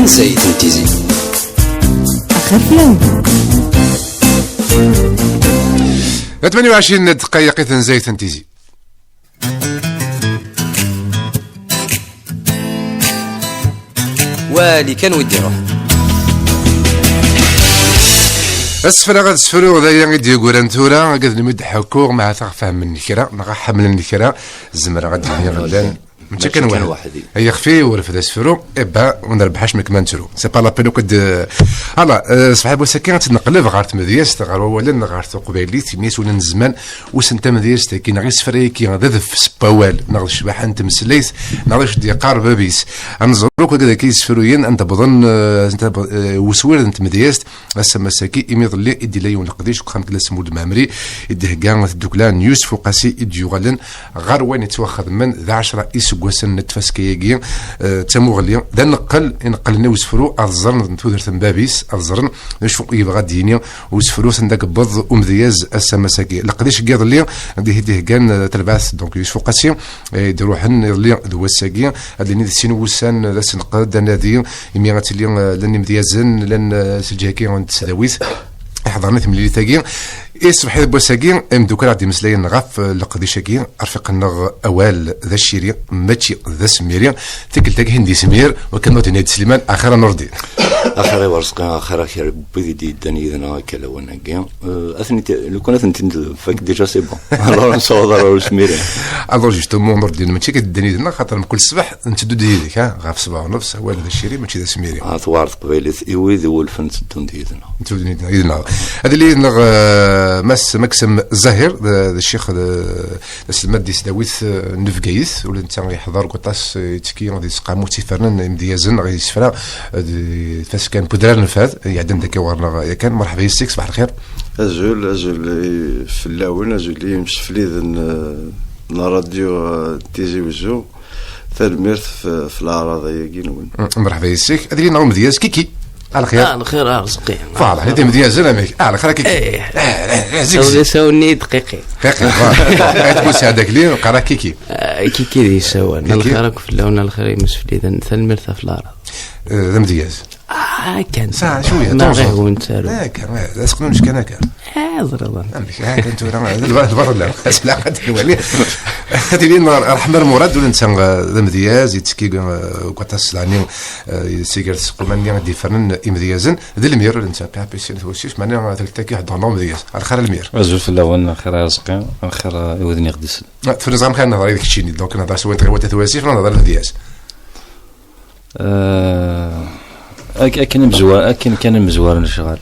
زايد تيزي أخف 28 دقائق زايد تيزي. والي كان ودي روح اسفل غاد سفرو ذايا غيدي يقول تورا قد نمد حكور مع فهم من الكرا نغا حمل الكرا زمر غادي غدان ماشي كان واحد يخفي ولا في السفرو ابا ونربحاش من كمان ترو سي با لا بينو كد هلا صاحب وسكين تنقلب غارت مدياس غار ولا غارت قبيلي تميس ولا الزمان وسنت مدياس كي نغي سفري كي غذف سبوال نغ الشباح انت مسليت نغش دي قار بابيس انزروك هكذا كي سفروين انت بظن انت وسوير انت مدياس بس مساكي يميض لي يدي لي ونقديش وخام كلا سمود مامري يديه كاع الدوكلان يوسف وقاسي يدي يغلن غار وين يتواخذ من ذا 10 وسن نتفاسكياكي تموغليا دا نقلنا وسفرو ازرن نتودر تنبابيس ازرن نشوف يبغى دينيا وسفرو سنداك بض ومدياز السماساكي لقديش كيض لي هديه كان تلباس دونك يوسف قاسي يروحن لي دوساكي هذني سين وسان لا سنقد نادي يميغات لي لاني مديازن لان سجاكي عند سداويس حضرنا تمليلي تاكي يصبح بوساكي مدوكا غادي مسلاين غاف لقديشاكي رفيق النغ اوال ذا الشيري ماشي ذا سميري تيكل تاكي هندي سمير وكان نادي سليمان اخر نور الدين اخر ورزق اخر خير بدي داني اذا كلا وناكي اثني لو كنت انت فاك ديجا سي بون alors نصور سميري الو جوستومون نور الدين ماشي كداني لنا خاطر كل صباح نتدو ديالك غاف 7:30 اوال ذا الشيري ماشي ذا سميري ثوارت قبيله ايويد والفن تدون ديالنا نتدو ديالنا هذا اللي نغ مس مكسم الزهير الشيخ سلمان دي سداويث نفقايث ولا انت يحضر قطاس تكي غادي يسقامو تيفرن مديازن غادي يسفرا فاش كان بودران نفاذ يعدم داك ورنا يا كان مرحبا يسيك صباح الخير اجول في الاول اجول يمشي في ليذن راديو تيجي وجو ثالميرت في الاعراض ياكين مرحبا يسيك هذه نعوم مدياز كيكي على خير على خير رزقي فوالا هذه مدينه زلمه على خير كيكي يساوني دقيقي تقول هذاك لي قرا كيكي كيكي يساوى الخير في اللون الخير يمس في اذا ثالميرت في الارض ذا مدياز كان ساعه شويه ما غير وانت كان اسقنون اش كان هكا حاضر انت البر لا لا قد الولي هذه لين رحمه المراد ولا انت ذا مدياز يتسكي قطاس يعني سيجار سقمان دي فنان مديازن ذا المير انت بيسين توسيش معناها تلتقي حضرنا مدياز اخر المير ازول في الاول اخر رزقي اخر يودني غديس في نظام كان نهضر ديك الشيء دونك نهضر سوين تغوت تواسيش نهضر مدياز كان مزوار شغال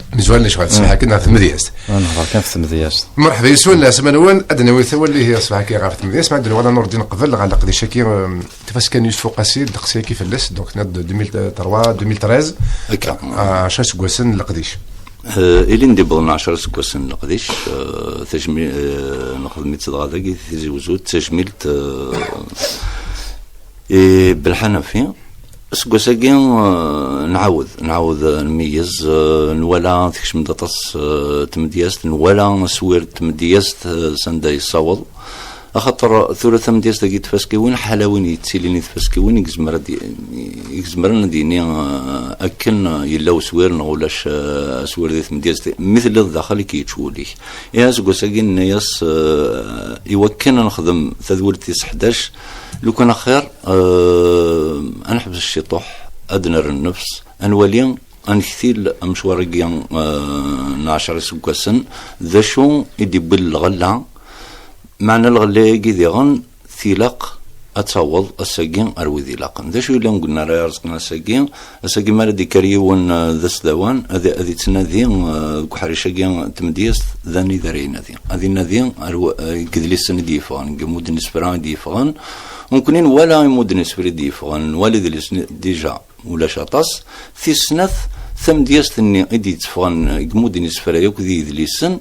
صباح كنا في المدياس نهضر كان في المدياس مرحبا يسول الناس منون ادنا ويثول اللي هي صباح كي غارت المدياس ما عندنا ولا نور الدين قبل على قدي شاكي كيفاش كان يوسف قاسي دقسي كيف اللس دونك ناد 2003 2013 10 سكواسن لقديش إلي ندبرنا 10 سكواسن لقديش تجميل نخدم تدغاداكي تيجي وزود تجميلت بالحنفي سكوساكي نعاود نميز نولا تكش من دطس تمدياست نولا سوير تمدياست سندا يصاوض اخاطر ثلاثه مدياست كي تفاسكيوين حلاوين يتسيليني تفاسكيوين يكزمرنا ديني اكن يلاو سوير ولاش سوير ديت مدياست مثل الداخل كي يتشولي يا سكوساكي الناس يوكلنا نخدم تدولتي 11 لو كان خير نحبس الشطوح ادنر النفس انولي انكثيل مشواريا 10 سكوسن ذا شو يدي بالغلا معنى الغلا كي غن ثلاق اتصوض الساقين اروي ذلاقا ذا شو اللي قلنا راه رزقنا الساقين ما ردي كريون ذا سدوان هذه تنادي كحريشاكي تمديس ذاني ذرينا هذه نادي كذلي السنه دي فان قمود نسبران دي فان ممكن ولا يمود نسبر دي فان والد ديجا ولا شاطس في سنث ثم ديستني ادي تفان قمود نسبر يوك ذي ذليسن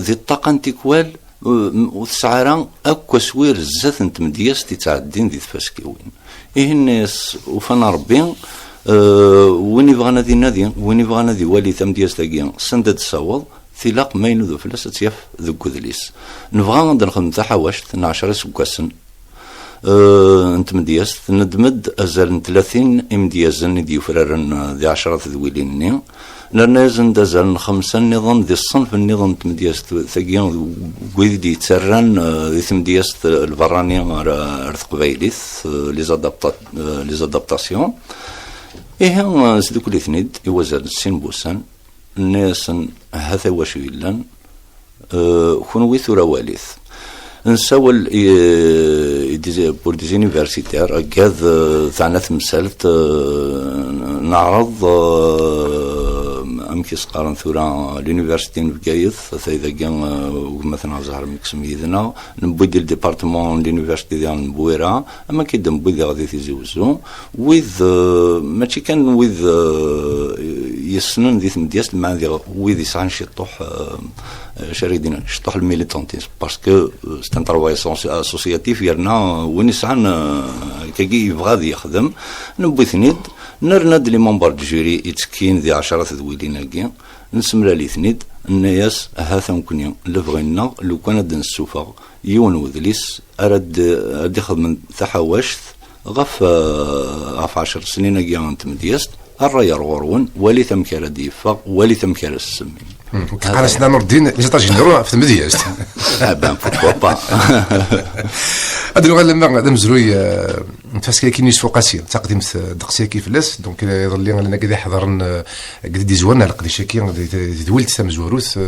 ذي الطاقه انتيكوال وتسعران اكو سوير الزات انت مدياستي تعدين ذي تفاسكيوين ايه الناس وفانا ربي وين يبغانا ذي نادي وين يبغانا ذي والي ثم دياستاكي سندد صوض ثلاق ما ينوذو فلاس تياف ذو كذليس نبغى نخدم تاع حواشت 10 سكاسن انت مدياس ندمد ازال 30 امديازن دي فرارن ذي 10 ذويلين نرنازن دازال 5 نظام ذي الصنف النظام تمدياس ثقيان ويدي يتسرن ذي تمدياس البراني ارث قبيليث لي زادابتاسيون إيه سدوك الاثنين يوزن السين بوسان الناس هذا واش يلان كونوا ثورا واليث نسول بور دي زونيفرسيتير كاذ ثانا تمثلت نعرض امكيس قارن ثورا لونيفرسيتي بكايث فاذا كان مثلا زهر مكسم يدنا نبوي ديال ديبارتمون لونيفرسيتي ديال نبويرا اما كي نبوي غادي تيزوزو ويذ ماشي كان ويذ يسنن ذي مدياس مع ذي ويذ يسعن شي طوح شريدين شطوح الميليتانتيزم باسكو سي ان ترافاي اسوسياتيف يرنا وين يسعن كي يبغى يخدم نبوي ثنيد نرند لي ممبر دو جوري يتكين ذي 10 ذويلين هكا نسمرا لي ثنيد الناس هاثا ممكن لبغينا لو كان هاد نسوفا يون وذليس ارد يخدم تحواشت غف 10 سنين هكا انت مدياست الراي الغرون ولي ثم كان ديفا ولي ثم كان السمين قال سيدنا نور الدين اللي تاجي نديرو في المدياست بان بوركوا با ادلو لما مزروي نتفاس كاين يوسف قاسي تقديم دقسي كيف لاس دونك يظل لنا كذا حضرنا قد دي زوانا لقد شاكي دولت تم زوروث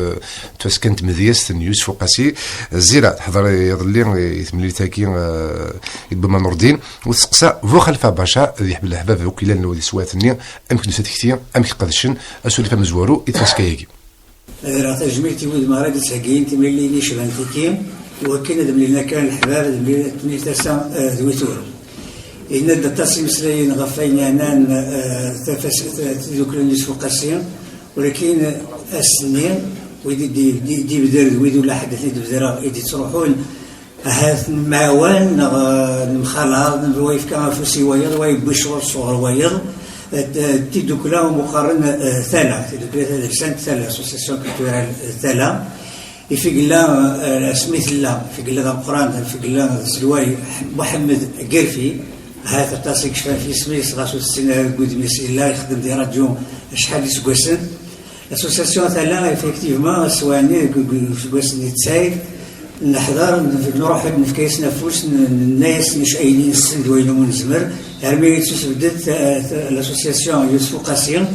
تفاس كانت مدياست يوسف قاسي الزيرة حضر يظل يثملي تاكي يبما نور الدين وتسقسى فو خلفه باشا يحب الحباب وكيلان ودي سواتني امكن ساتكتي امكن قدشن اسولي فم زوارو يتفاس كايكي راه تجميلتي ولد مراد ساكين تملي لي شبان تيكيم وكنا دملينا كان الحباب دملي تملي تسا دويتور إن الدتاسي مسلين غفين عنان ذكرني سوق قاسيم ولكن السنين ويدي دي بدر ويدو لا حدث لي بدرا يدي تروحون هاث معوان نمخالها نرويف كان فوسي ويض ويبشور صغر ويض تيدوكلا مقارن ثلا تيدوكلا سنت ثلا اسوسيسيون كولتورال ثلا في قلا سميث الله في قلا القران في قلا سلواي محمد قرفي هذا تاسك شفا في سميث غاسو السنه قد ميسي الله يخدم دي راديو شحال يسكوسن اسوسيسيون ثلا افيكتيفمون سواني سكوسن يتسايد نحضر نروح نفكيس نفوس الناس مش اينين السند وينهم نزمر هرمي تسبدت لاسوسياسيون يوسف قاسم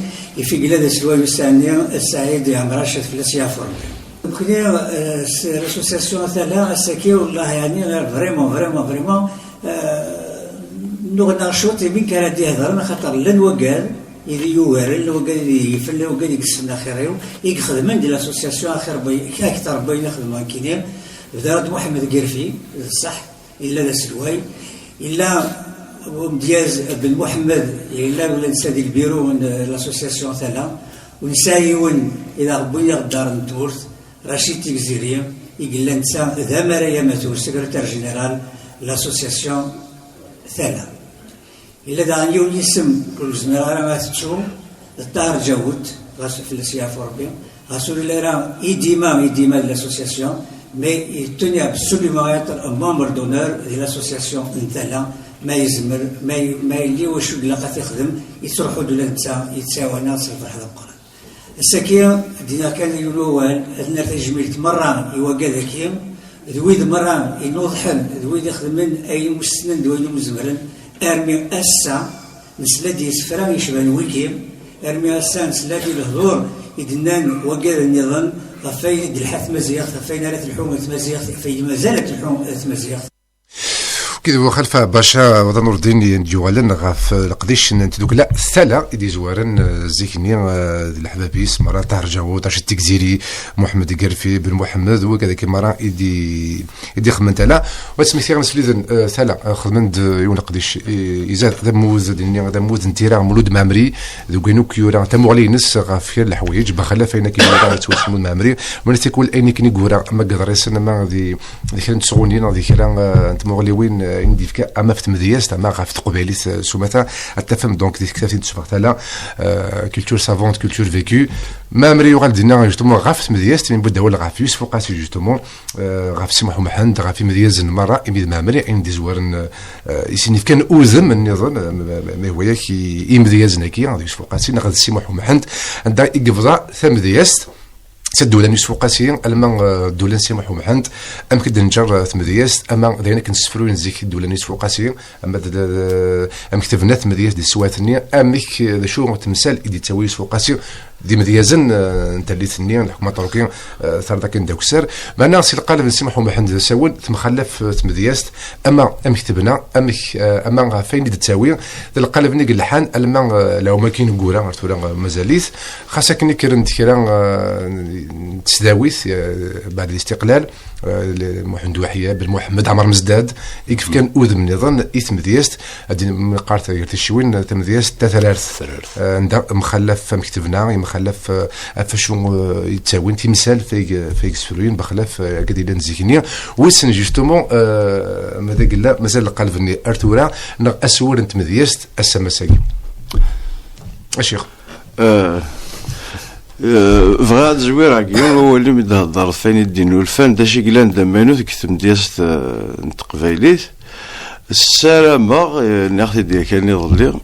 في بلاد السلوى الثانيه السعيد يا مرشد في السيافر كنا لاسوسياسيون ثلاثه السكي والله يعني فريمون نغنا شوط من كان دي هضر خاطر لن وقال إذا يوارل وقال يفل وقال يقسمنا خيريو يخدم عند لاسوسياسيون اكثر بين يخدموا كينين بدرات محمد قرفي صح الا السلواي الا ومدياز بن محمد الا ولا نسادي البيرو لاسوسياسيون ثلا ونسايون الى ربي يقدر نتورث رشيد تيكزيريا يقول لنا نسا ذا مريا ماتور سكرتير جينيرال لاسوسياسيون ثلا الا دا يوم يسم كل زميرة ما تشوف الطاهر جاود غاسو في السيافة ربي غاسو اللي راه يديما لاسوسياسيون مي يتنيا بالسلمة ممبر دونور ديال لاسوسياسيون نتالا ما يزمر ما يلي واش لاقا تخدم يتروحوا دولا نتا يتساوانا صرف هذا القران السكيه دينا كان يقولوا هذا تجميل مرة يوقع ذكيم ذويد مرة ينوضحن ذويد يخدم من اي مستند دوينو مزمرن ارمي اسا نسلادي يسفرا يشبان ويكيم ارمي اسا نسلادي الهضور يدنان وقع النظام غفاين الحث مزيغ غفاين على الحومة مزيغ غفاين ما زالت الحومة مزيغ كذا خلفه باشا وضع نور الدين جوالن غاف القديش ندوك لا الثلا يدي زوارن زيكني الحبابيس مرة طاهر جاود عشان التكزيري محمد قرفي بن محمد وكذا كمرة يدي خمنت لا واسمي ثير مسليذن ثلا خدمند يون قديش يزاد هذا موز دنيا هذا موز انتيرا مولود مامري ذوكينوك يورا تمو علي نس غاف الحوايج بخلا فينا كي توسمو مامري من تكون ايني كني غورا ما قدر يسن ما ذي كانت تسغونين ذي كلام انت مغلي وين عندي فيك اما في تمدياست اما غاف تقباليت سومتا التفهم دونك ديك كتافي تشبغت على كولتور سافونت كولتور فيكو ما مريو غادينا جوستومون غاف تمدياست من بدا ولا غاف يوسف قاسي جوستومون غاف سمح محمد غاف مدياز مره اميد ما مري عندي زوار يسني كان اوزم النظام ما هو ياك يمديازنا كي يوسف قاسي غادي سمح محمد عندها يقفضا ثمدياست سدولا يوسف قاسي الما دولا سمح محمد ام كد نجر ثمدياست اما داينا كنسفرو نزيك دولا يوسف قاسي اما ام كتبنا ثمدياست دي سواتني امك شو تمثال يدي تسوي يوسف قاسي دي مديازن انت اللي ثنيا الحكومه التركيه ثار ذاك ندوكسر معنا سي القالب نسمح محمد ساول تمخلف تمدياست اما كتبنا اما فين تساوي القالب نيق اللحان اما لو ما كاين كورا ولا مازاليت خاصك كني كرنت تسداويت بعد الاستقلال محمد وحيه بالمحمد عمر مزداد كيف كان اوذ من نظام اثم دياست ادي مقارت يرتشوين تمدياست ثلاث عند مخلف كتبنا مخلف فشو يتساوي تمثال في سفرين بخلاف قد نزيكني وسن جوستومون ماذا قلنا مازال قلبني ارتورا اسول انت مدياست السمساكي الشيخ فغاد زوير عقيون هو اللي مدهضر فين الدين والفن داشي قلان دمانو كتم دياست نتقبايليت السلامة ناخذ ديال كان يظلي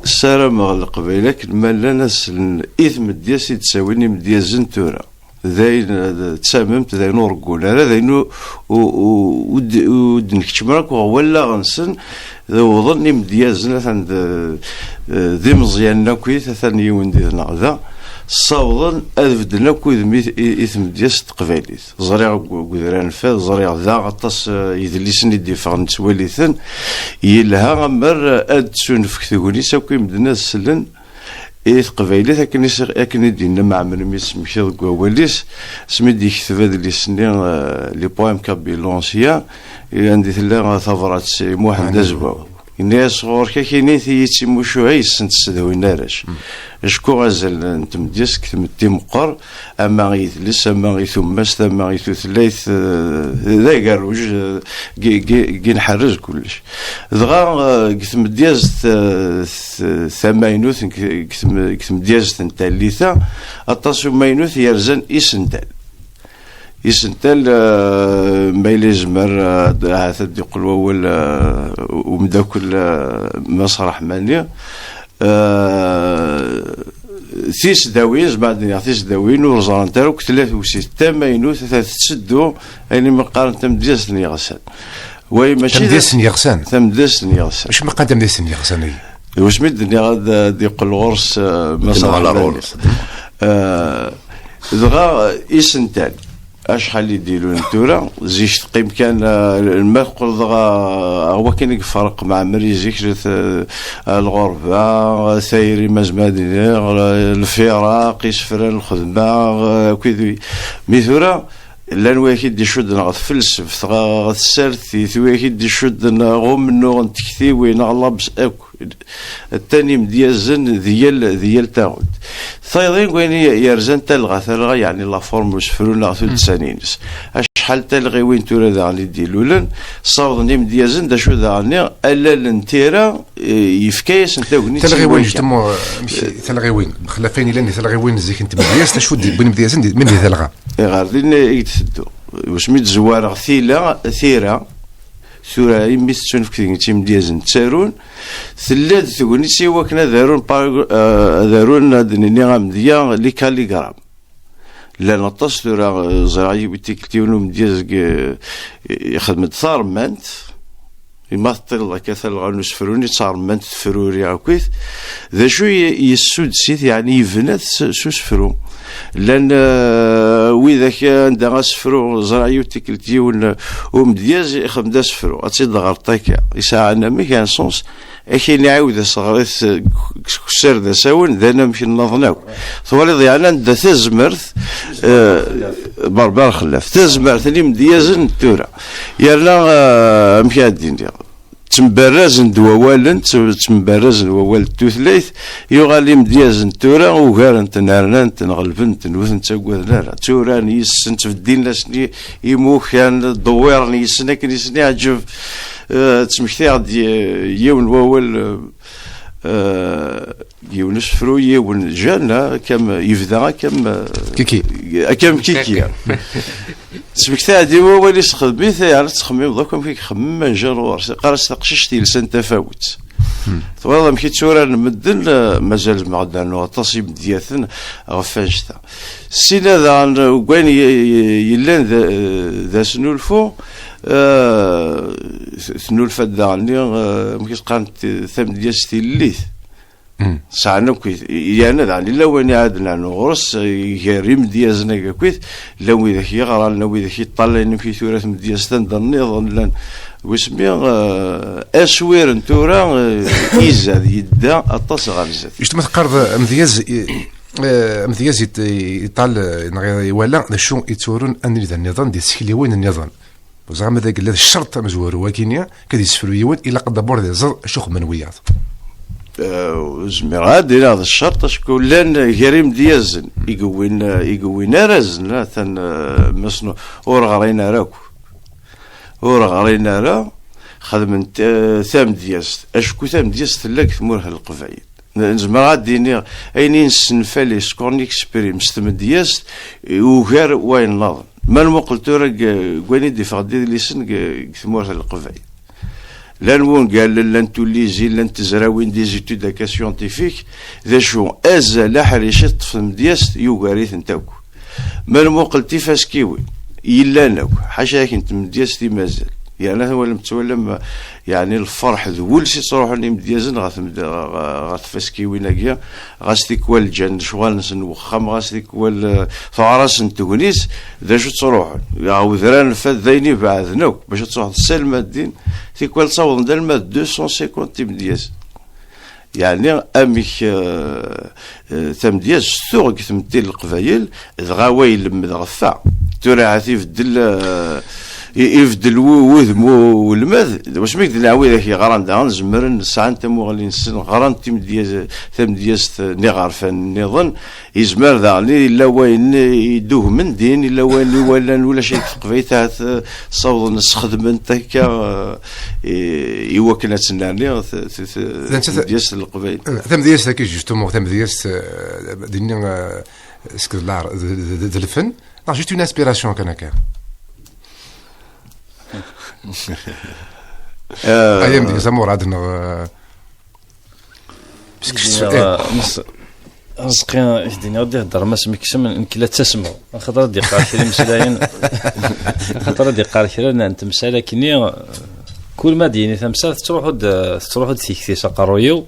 السلامة القبايلك مالا ناس الإثم دياس يتساويني مدياز زنتورا ذاين تساممت ذاين ورقول هذا ذاين ودنك تشمرك ولا غنسن وظني مديازنا عند ذي مزيان ناكوي ثاني وندي نغذا صاوضن أذبدنا كويد إثم دياس تقبايليت زريع قدران فاز زريع ذا غطاس يدليسني دي فغن تسواليثن يلها غمر أد سونف كثيوني ساكوي مدنا السلن قبايليت أكن دينا مع من ميس مشيض قواليس سميدي كتب هذا اللي سنين لي بوام كابيلونسيا عندي ثلاثة ثفرات محمد أزباو الناس غور كاينين ثيتي مشوعي سنت سدوي نارش اشكو غزال انتم ديسك تمتي مقر اما غيثلس اما غيثمس اما غيثليث ذا قالوج كي نحرز كلش دغا كتم دياز ثماينوث كتم دياز تنتاليثا اطاسو ماينوث يرزن يسنتال ما يلزمر هذا يقول اول ومداكل مسرح مانيا ثيس داوين بعد ثيس داوين ورزان تاعو 63 ماينوث تسدو يعني مقارنه تمديس يغسل وي ماشي تمديس يغسل واش مقارنه تمديس يغسل واش مدني غاد يقول غرس مسرح غرس دغا يسنتال اشحال يديروا نتورا زيش تقيم كان الماء قول دغا هو كاين الفرق مع مريزيك الغربه سايري مزمادي الفراق يسفران الخدمه كذي ميثورا لان واحد يشد نغ فلسف غا السرثي واحد يشد غوم منو نتكثي وين غلبس اكو الثاني مديازن ديال تاغد ثايضين وين يرزن تلغى يعني لا فورم وسفرون غا ثلث سنينس شحال تلغي وين تورا ذا اللي ديلولن صاوضني مديازن دا شو ذا الا لنتيرا يفكايس انت وغني تلغي وين جتمو تلغي وين خلافين لاني تلغي وين زيك انت مدياز تشو بين مديازن من اللي تلغى غاردين يتسدو واش ميت زوار ثيرا سورة يميت تشون فكتين تيم ديازن تسارون ثلاث ثقوني سيوا كنا دارون هادني غام ديا لي كاليغرام لا نطاس راه زراعي بتيكتيونو مدياز يخدم ثارمنت ما طيل كثر غنوس فروني ثارمنت فروري عكويت ذا شو يسود سيت يعني يفنات سوس فرو لان وإذا كان دا غاسفرو زراعي وتيكلتي ومدياز يخدم دا سفرو اتسيد غرطيكا يساعدنا مي كان سونس اكي اللي عاود صغريت كسر دا ساون ذا نمشي نظناو ثوالي ضيعنا دا تزمرث بربار خلاف تزمرث اللي مديازن تورا يلا مشي الدين ديال تمبرزن دوالن تمبرزن ووال توثليث يغالي مديازن تورا وغارن تنارنان تنغلبن تنوثن تاكوذنا تورا نيسن في الدين لاسني يموك كان دوير نيسن لكن يسني عجب تسمكتي غد يون وول يون سفرو يون جانا كم يفدا كم كيكي تسمكتي غادي هو اللي يستخدم يعني تخمم دوك كيك خمم منجر قارس تقششتي لسان تفاوت والله مكي تصور نمدن مازال ما غدا نوطاسي بدياثن غفاجتا سينا ذا وين يلان ذا سنولفو سنولفا داني مكي قانت ثم دياستي الليث ساعنا كويت يعني داني لا وين عادنا نغرس يريم ديازنا كويت لو اذا يغرى لو اذا يطلع مكي ثورات مدياستن ظن لان وسمي اسوير نتورا يزاد يدا اطاس غالزات اش تمثقرض مذياز يطال ولا شو يتورون ان اذا النظام ديال السكليوين النظام زعما ذاك الشرط مزور وكينيا كدي يسفروا يوين الا قد دبور ديال زر شوخ من وياض زميرات ديال هذا الشرط شكون لان كريم ديازن يقوين رازن ثان مسنو ورغرينا راكو ورغرينا راه خدم ثام دياس اشكو ثام دياس ثلاك ثمورها القفايل زمرات ديني اينين سنفالي سكورنيك سبريم ستم دياس وغير وين ناض ما المقلتو راه كواني دي فغدي لي سن ثمورها القفايل لان وون قال لان توليزي لان تزراوين دي زيتود داكا سيونتيفيك ذا شو ازال حريشه طفل دياس يوغاريث نتاكو ما المقلتي فاسكيوي إلا ناك حاشا كنت مدياستي مازال يعني هو المتولم يعني الفرح ذول سي تروح لي مديازن غاتفاسكي ويناكيا غاستيكوال الجن شغال نسن وخام غاستيكوال فعراس نتونيس ذا شو تروح يا ذران فات ذيني بعثناك باش تروح تسلم الدين تيكوال تصاوض ندير 250 مدياز يعني اميك ثم دياز ثوق ثمتيل القبايل دغاوي لم غفا ترى عثيف الدل يفدل وذم والمذ واش ميك نعاود ذاك غران دان زمرن ساعه تمو غالي نسن غران تيم دياز ثم دياز ني غارفان نظن يزمر ذا الا وين يدوه من دين الا وين ولا شي قبيتات صوض نسخدم انت هكا يوكلنا تسناني دياز القبيل ثم دياز كي جوستومون ثم دياز ديني سكلار الفن جيت اون انسبيراسيون كان ايام ديال زمور عندنا باسكو رزقي يديني غادي يهضر ما سميكش يمكن لا تسمع خاطر دي قال كريم مسلاين خاطر دي قال كريم انت مساله كني كل ما ديني تمسات تروحوا تيكتي سقرويو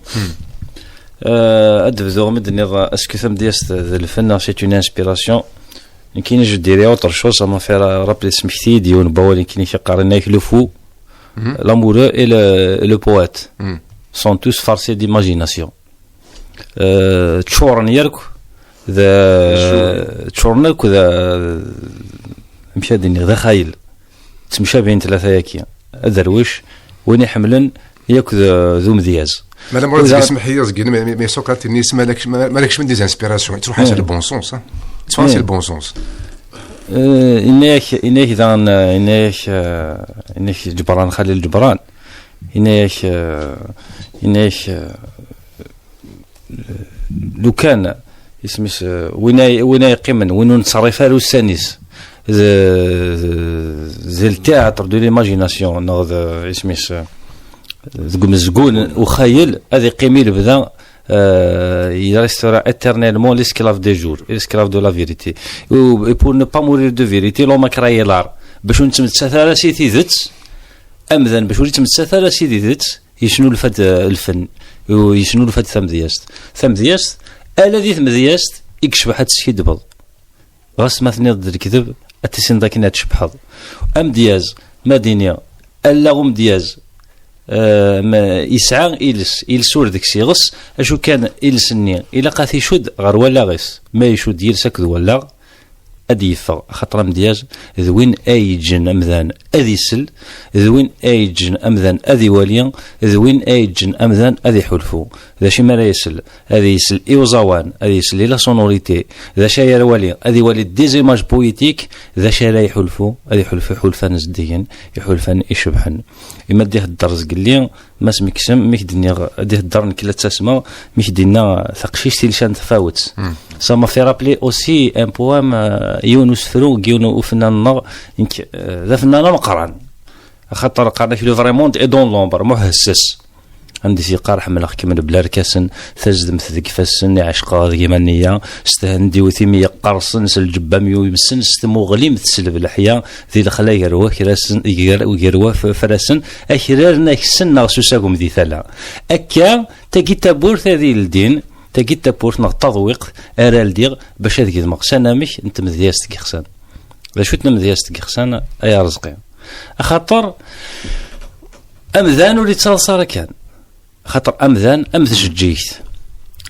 ادفزو مدني اسكو ثم ديال الفن سي اون انسبيراسيون كاين جو ديري اوتر شوز ما فير رابلي سمحتي ديون باولي كاين شي قارناك لو فو l'amoureux et le poète sont tous farcés d'imagination. تشورن ذا تشورنك ذا مشى ديني ذا خايل تمشى بين ثلاثة ياكيا درويش وين يحملن ياك ذو مذياز مالا مرات اسمح لي زكي مي سوقات الناس مالكش من دي انسبيراسيون تروح على البون سونس تفاصيل البون سونس إنك ذان إنك جبران خليل جبران إنك لو كان اسمش وين يقيمن وين نتصرف له السانيس زي التياتر دو ليماجيناسيون نوض اسمش زقون وخيل هذا قيمي بدا il restera éternellement l'esclave des jours, l'esclave de la vérité. Et pour ne pas mourir de vérité, l'homme a créé l'art. باش نتمثل سيدي ذات امذن باش وليت نتمثل سيدي ذات يشنو الفد الفن ويشنو الفد ثمذياست الذي ثمذياست يكشبح هاد السيد بض غاس ما ثنيض الكذب اتسين داكنا تشبحض ام دياز مدينه الا غم دياز ما يسعى يلسور ديك سيغس اشو كان يلسني الا قاثي شد غير ولا غيس ما يشد يلسك ولا ادي يفغ خاطر مدياز ذوين اي جن امذان أذي سل ذوين أيجن أمذان أذي واليا ذوين أيجن أمذان أذي حلفو ذا شي ما لا يسل أذي يسل إيوزاوان أذي يسل لا سونوريتي ذا شي يا واليا أذي والي ديزيماج بويتيك ذا شي لا يحلفو أذي حلفو حلفان زديا يحلفان يشبحن إما ديه الدرز قليا ما سمكسم ميك دنيا ديه الدار نكلا تسمى ميك دينا ثقشيش تيلشان تفاوت ça m'a fait rappeler aussi un poème يونس فرو يونو فنان ذا فنان مقران خاطر قرنا في لو فريمون اي دون لومبر محسس عندي شي قار حمل كيما بلا ركاسن تجدم ذيك فاسن عشقا كيما النيه استهندي وثيميه قرصن سل جبا ميو يمسن استمو غلي مثل بالحياه ذي الخلا يروى كراسن يروى فراسن اخرارنا كسنا سوساكم ذي ثلا اكا تكيتابور هذه الدين تكيتابور نغتضويق ارال دير باش هذيك المقسانه مش انت مذياس تكخسان باش شوتنا مذياس تكخسان اي رزقي خاطر امذان ولي تصالصار كان خاطر امذان امذج جيت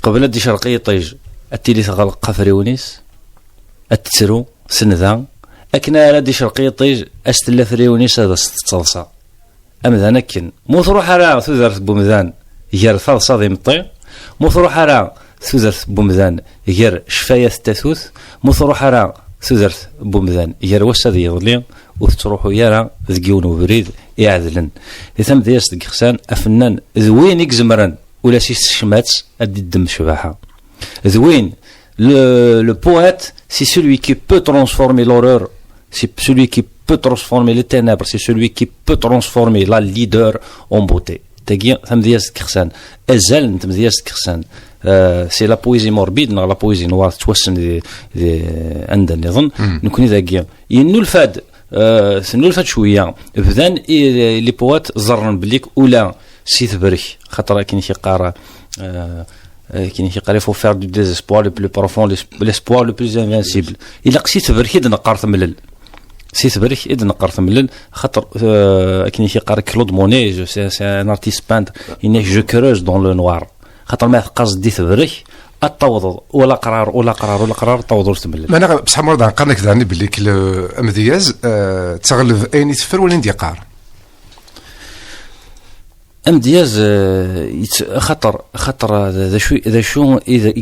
قبل دي شرقيه طيج التيلي تغلق قفريونيس التسرو سنذان اكنا على دي شرقيه طيج استلا فريونيس هذا تصالصا امذان كن مو تروح على ثذرت بومذان ير ثالصا ذي مطي مو تروح على ثذرت بومذان ير شفايه التثوث مو تروح على ثذرت بومذان ير وسد يظلم وتروحوا يرى ذقيون وبريد يعذلن ثم دياس دقخسان افنان ذوين يكزمرن ولا سي شمات ادي الدم شباحه ذوين le poète c'est celui qui peut transformer l'horreur c'est celui qui peut transformer les ténèbres c'est celui qui peut transformer la leader en beauté تاقي ثم دياس دقخسان ازال نتم دياس دقخسان سي لا بويزي موربيد لا بويزي نوار توسن عندنا نظن نكون ذاكيا ينو الفاد سنو الفات شويه بدان لي بوات زرن بليك ولا سي تبرك خاطر كاين شي قاره كاين شي قاره فو فير دو ديزيسبوار لو بلو بروفون ليسبوار لو بلوز انفانسيبل الا قسيت تبرك اذا نقرت ملل سي تبرك اذا نقرت ملل خاطر كاين شي قاره كلود موني سي ان ارتيست باند اني جو كروز دون لو نوار خاطر ما قصدي تبرك التوضض ولا قرار توضر تملل ما انا بصح مرضى نقرنك ذاني باللي امدياز تغلب اين يتفر ولا ندي قار امدياز خطر ذا شو اذا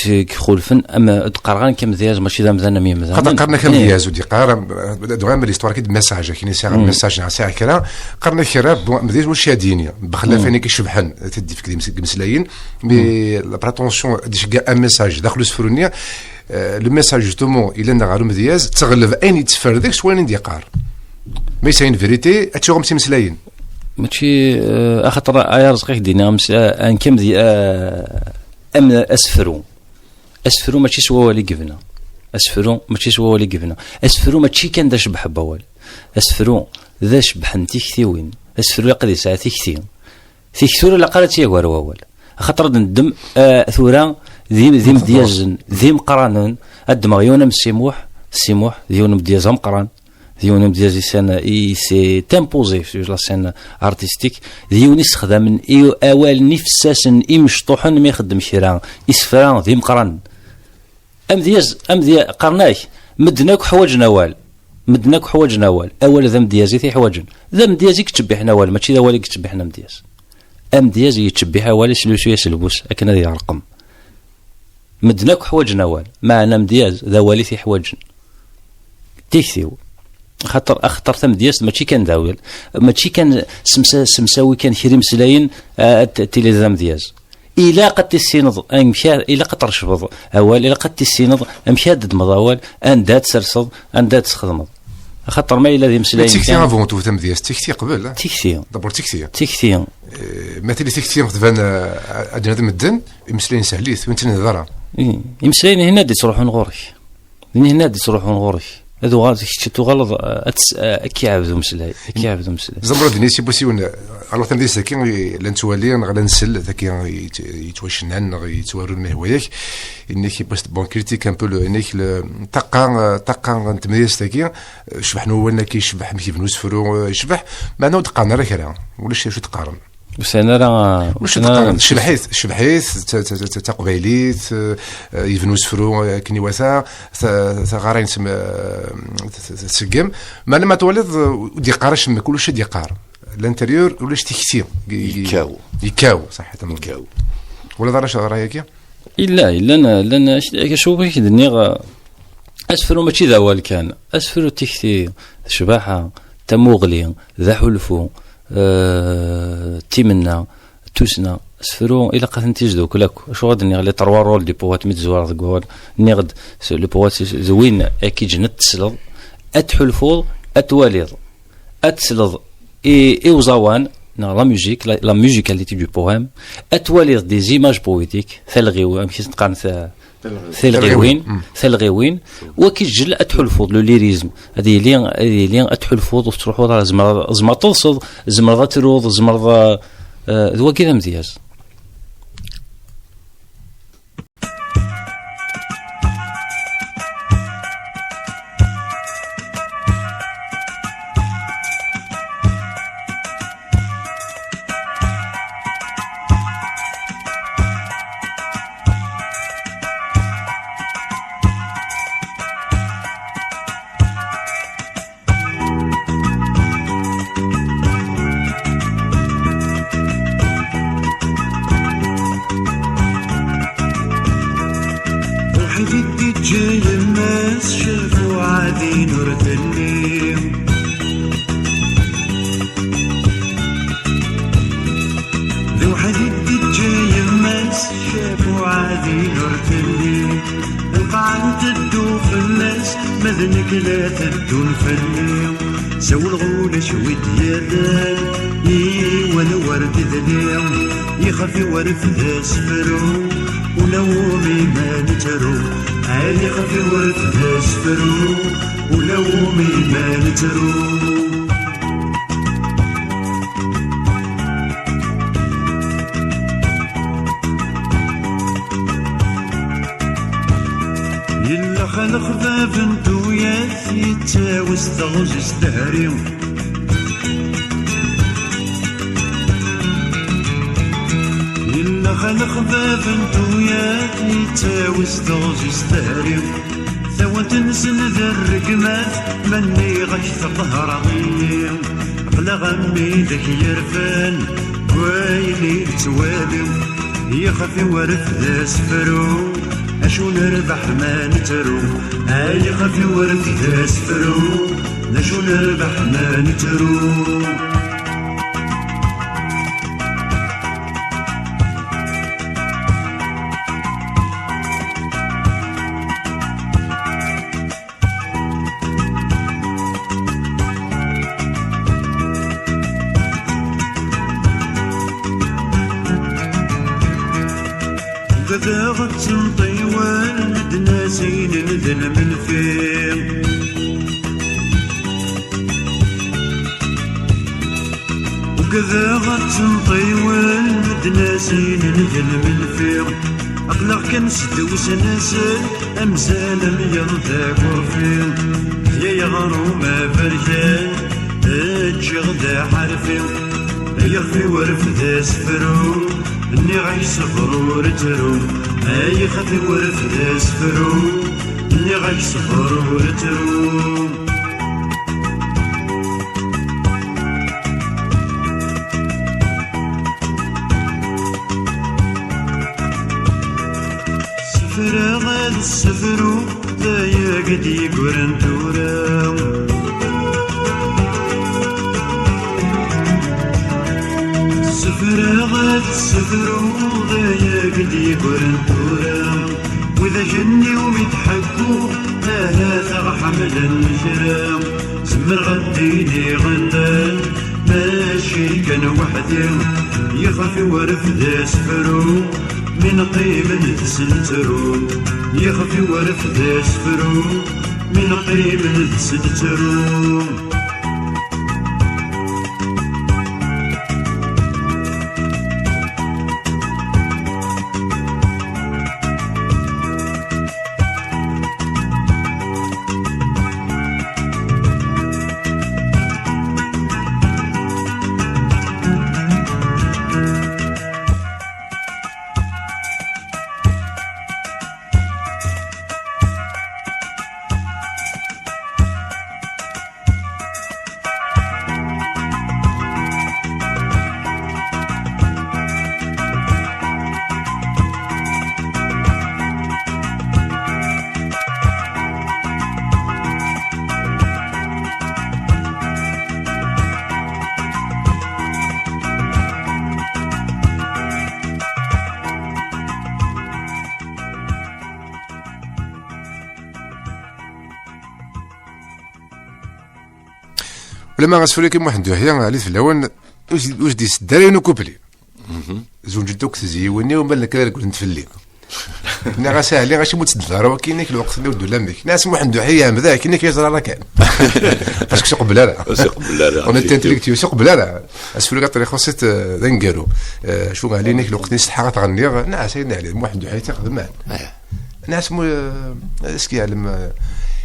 يخولفن اما تقرغان كمدياز ماشي ذا مزنا ميم مزنا خاطر قرنا كمدياز ودي قار دوام ليستوار كي ميساج كاين ساعه ميساج ساعه كلا قرنا كرا مدياز واش شادينيا بخلاف انك يشبحن تدي في كدي مسلاين مي لا براتونسيون ديش كاع ان ميساج داخل سفرونيا لو ميساج جوستومون الى نغارو مدياز تغلب اين يتفر ذاك سوين ندي قار مي ساين فيريتي اتشوغم سي مسلاين ماشي اخطر ايا رزقك دينا ان كم دي ام اسفرو ماشي سوا ولي قفنا اسفرو ماشي سوا ولي قفنا اسفرو ماشي كان دا شبح بوال اسفرو ذا شبح انت كثيوين اسفرو يقضي ساعه كثير في كثور لا قالت يا وال خاطر ندم ثورا ذي مديازن ذي مقرانن الدمغيون مسيموح ذيون مدياز مقران ديون مديازي سنة اي سي تيمبوزي في لا سين ارتستيك ديون يستخدم اي اوال نفساسن اي مشطوحن ما يخدم شيران يسفران ذي مقران امدياز قرناك مدناك حواجنا وال اول ذا مديازي تي حواجن ذا مديازي كتشبحنا وال ماشي ذا والي كتشبحنا مدياز امديازي يتشبحها والي سلوسو يسلبوس اكن هذا يرقم مدناك حواجنا وال معنا مدياز ذا والي تي حواجن تيكثيو خاطر اخطر ثم دياس ماشي كان داول ماشي كان سمساوي كان خيري مسلاين تيليزام دياز الى قد تسينض امشى الى قد ترشبض اول الى قد تسينض امشى دد مضاول اندات سرصد اندات تخدم خاطر ما الا ذي مسلاين تيكتي افون تو ثم دياس تيكتي قبل تيكتي دابور تيكتي مثلا تيكتي تبان اجناد مدن مسلاين سهليت وانت نهضر مسلاين هنا دي تروحون غوري هذو غادي تغلظ كي عبدو مسلاي زمرو دنيسي بوسيون الله تندي ساكن لنتوالي غادا نسل ذاك يتواشنان يتوارو المهويك انك باش بون كريتيك ان بو انك طاقا نتميز تاكي شبح نو ولا كيشبح كيف نوسفرو يشبح ما نود قارن راه كرا ولا شي تقارن وسنا راه واش شبحيث تقبيليت يفنو سفرو كني واسا غارين تسقم ما لما تولد دي قارش ما كلش دي قار الانتريور ولا تيكسي يكاو صح يكاو ولا دارش رايك الا انا شوف كي دني اسفرو ماشي ذا وال كان اسفرو تيكسي شباحه تموغلي ذا حلفو تيمنا توسنا سفرو الى قد تيجدو كلاك شو غادي نغلي 3 رول دي بوات متزوار دغول نغد لو بوات زوين اكي جنت تسلض اتحلفو اتواليض اتسلض اي وزوان لا ميوزيكاليتي دو بوام اتواليض دي زيماج بويتيك ثلغيو كي تقارن ثلغيوين وكيجل اتحلفوض لو ليريزم هذه لين اتحلفوض وتروحوا على زمر تلصد زمر تروض زمر ذو كذا مزياز مذنك لا تدون فني سو الغول شوي ديالان وانا ورد ذنيم يخفي ورث ذا سفرو ولومي ما نترو عالي يخفي ورث ذا سفرو ولومي ما نترو خلق باب انتويات يتاوز تغج استهريم إلا خلق باب انتويات يتاوز تغج استهريم ثوى تنسن ذا الرقمات مني غشت ظهر عظيم بلا غمي ذاك يرفان ويلي توالم يخفي ورث ذا سفرو أشو نربح ما نترو هاي خفي ورد ذا سفرو نشو نربح ما نترو كذا غتنطي والدنا زين نذل من فين وكذا غتنطي والدنا زين نذل من فين أقلق كنسدوس نسل أمثال ميرضاك وفين يا يغرو ما برجال اجي غدا حرفين يخفي ورف ذا سفرو اني غاي صفرو رترو اي خفي ورف ذا سفرو اني غاي صفرو رترو سفرا غاد السفرو ذا يا قد يقرن تورا سفرا سفرو ضايا قد يقرن تورا واذا جني ويضحكوا ثلاثة حمل الجرام زمر غديني غندان ماشي كان وحدي يخفي ورف ذا سفرو من قيم تسنترو يخفي ورف ذا سفرو من قيم تسنترو ما غاسفولي كيما واحد هي علي في الاول واش دي سدارين وكوبلي زوج دوك تزيوني ومن لك نقول نتفلي انا غاسالي غاشي موت الدار وكاينك الوقت اللي ودو لامك ناس واحد حياه مذا كاينك يزرع راه كان باسكو سوق بلا اون انتليكتيو سوق بلا اسفل قطري خصت دنقرو شو علينك الوقت اللي استحق تغني ناس علي واحد حياه تخدم ناس اسكي يعلم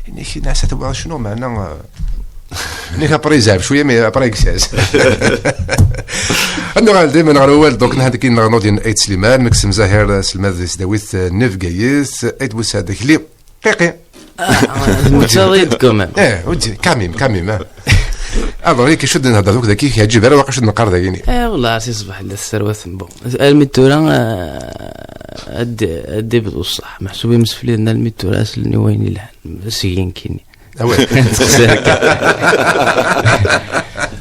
انك ناس تبغى شنو معنا نيك بريزاب شويه مي بريكساس انا دائما نغروال دونك هذيك نغنو ديال ايت سليمان مكسم زاهر سلمان داويت نيف قيس ايت بوس هذاك لي قيقي متزايد كمان ودي كاميم اضري كي شد نهضر دوك ذاك كيعجب على واقع شد نقر ذاكيني والله عرفتي صباح الثروات بون الميتورا ادي بالصح محسوبين مسفلين لنا الميتورا سلني وين لهن سيين كيني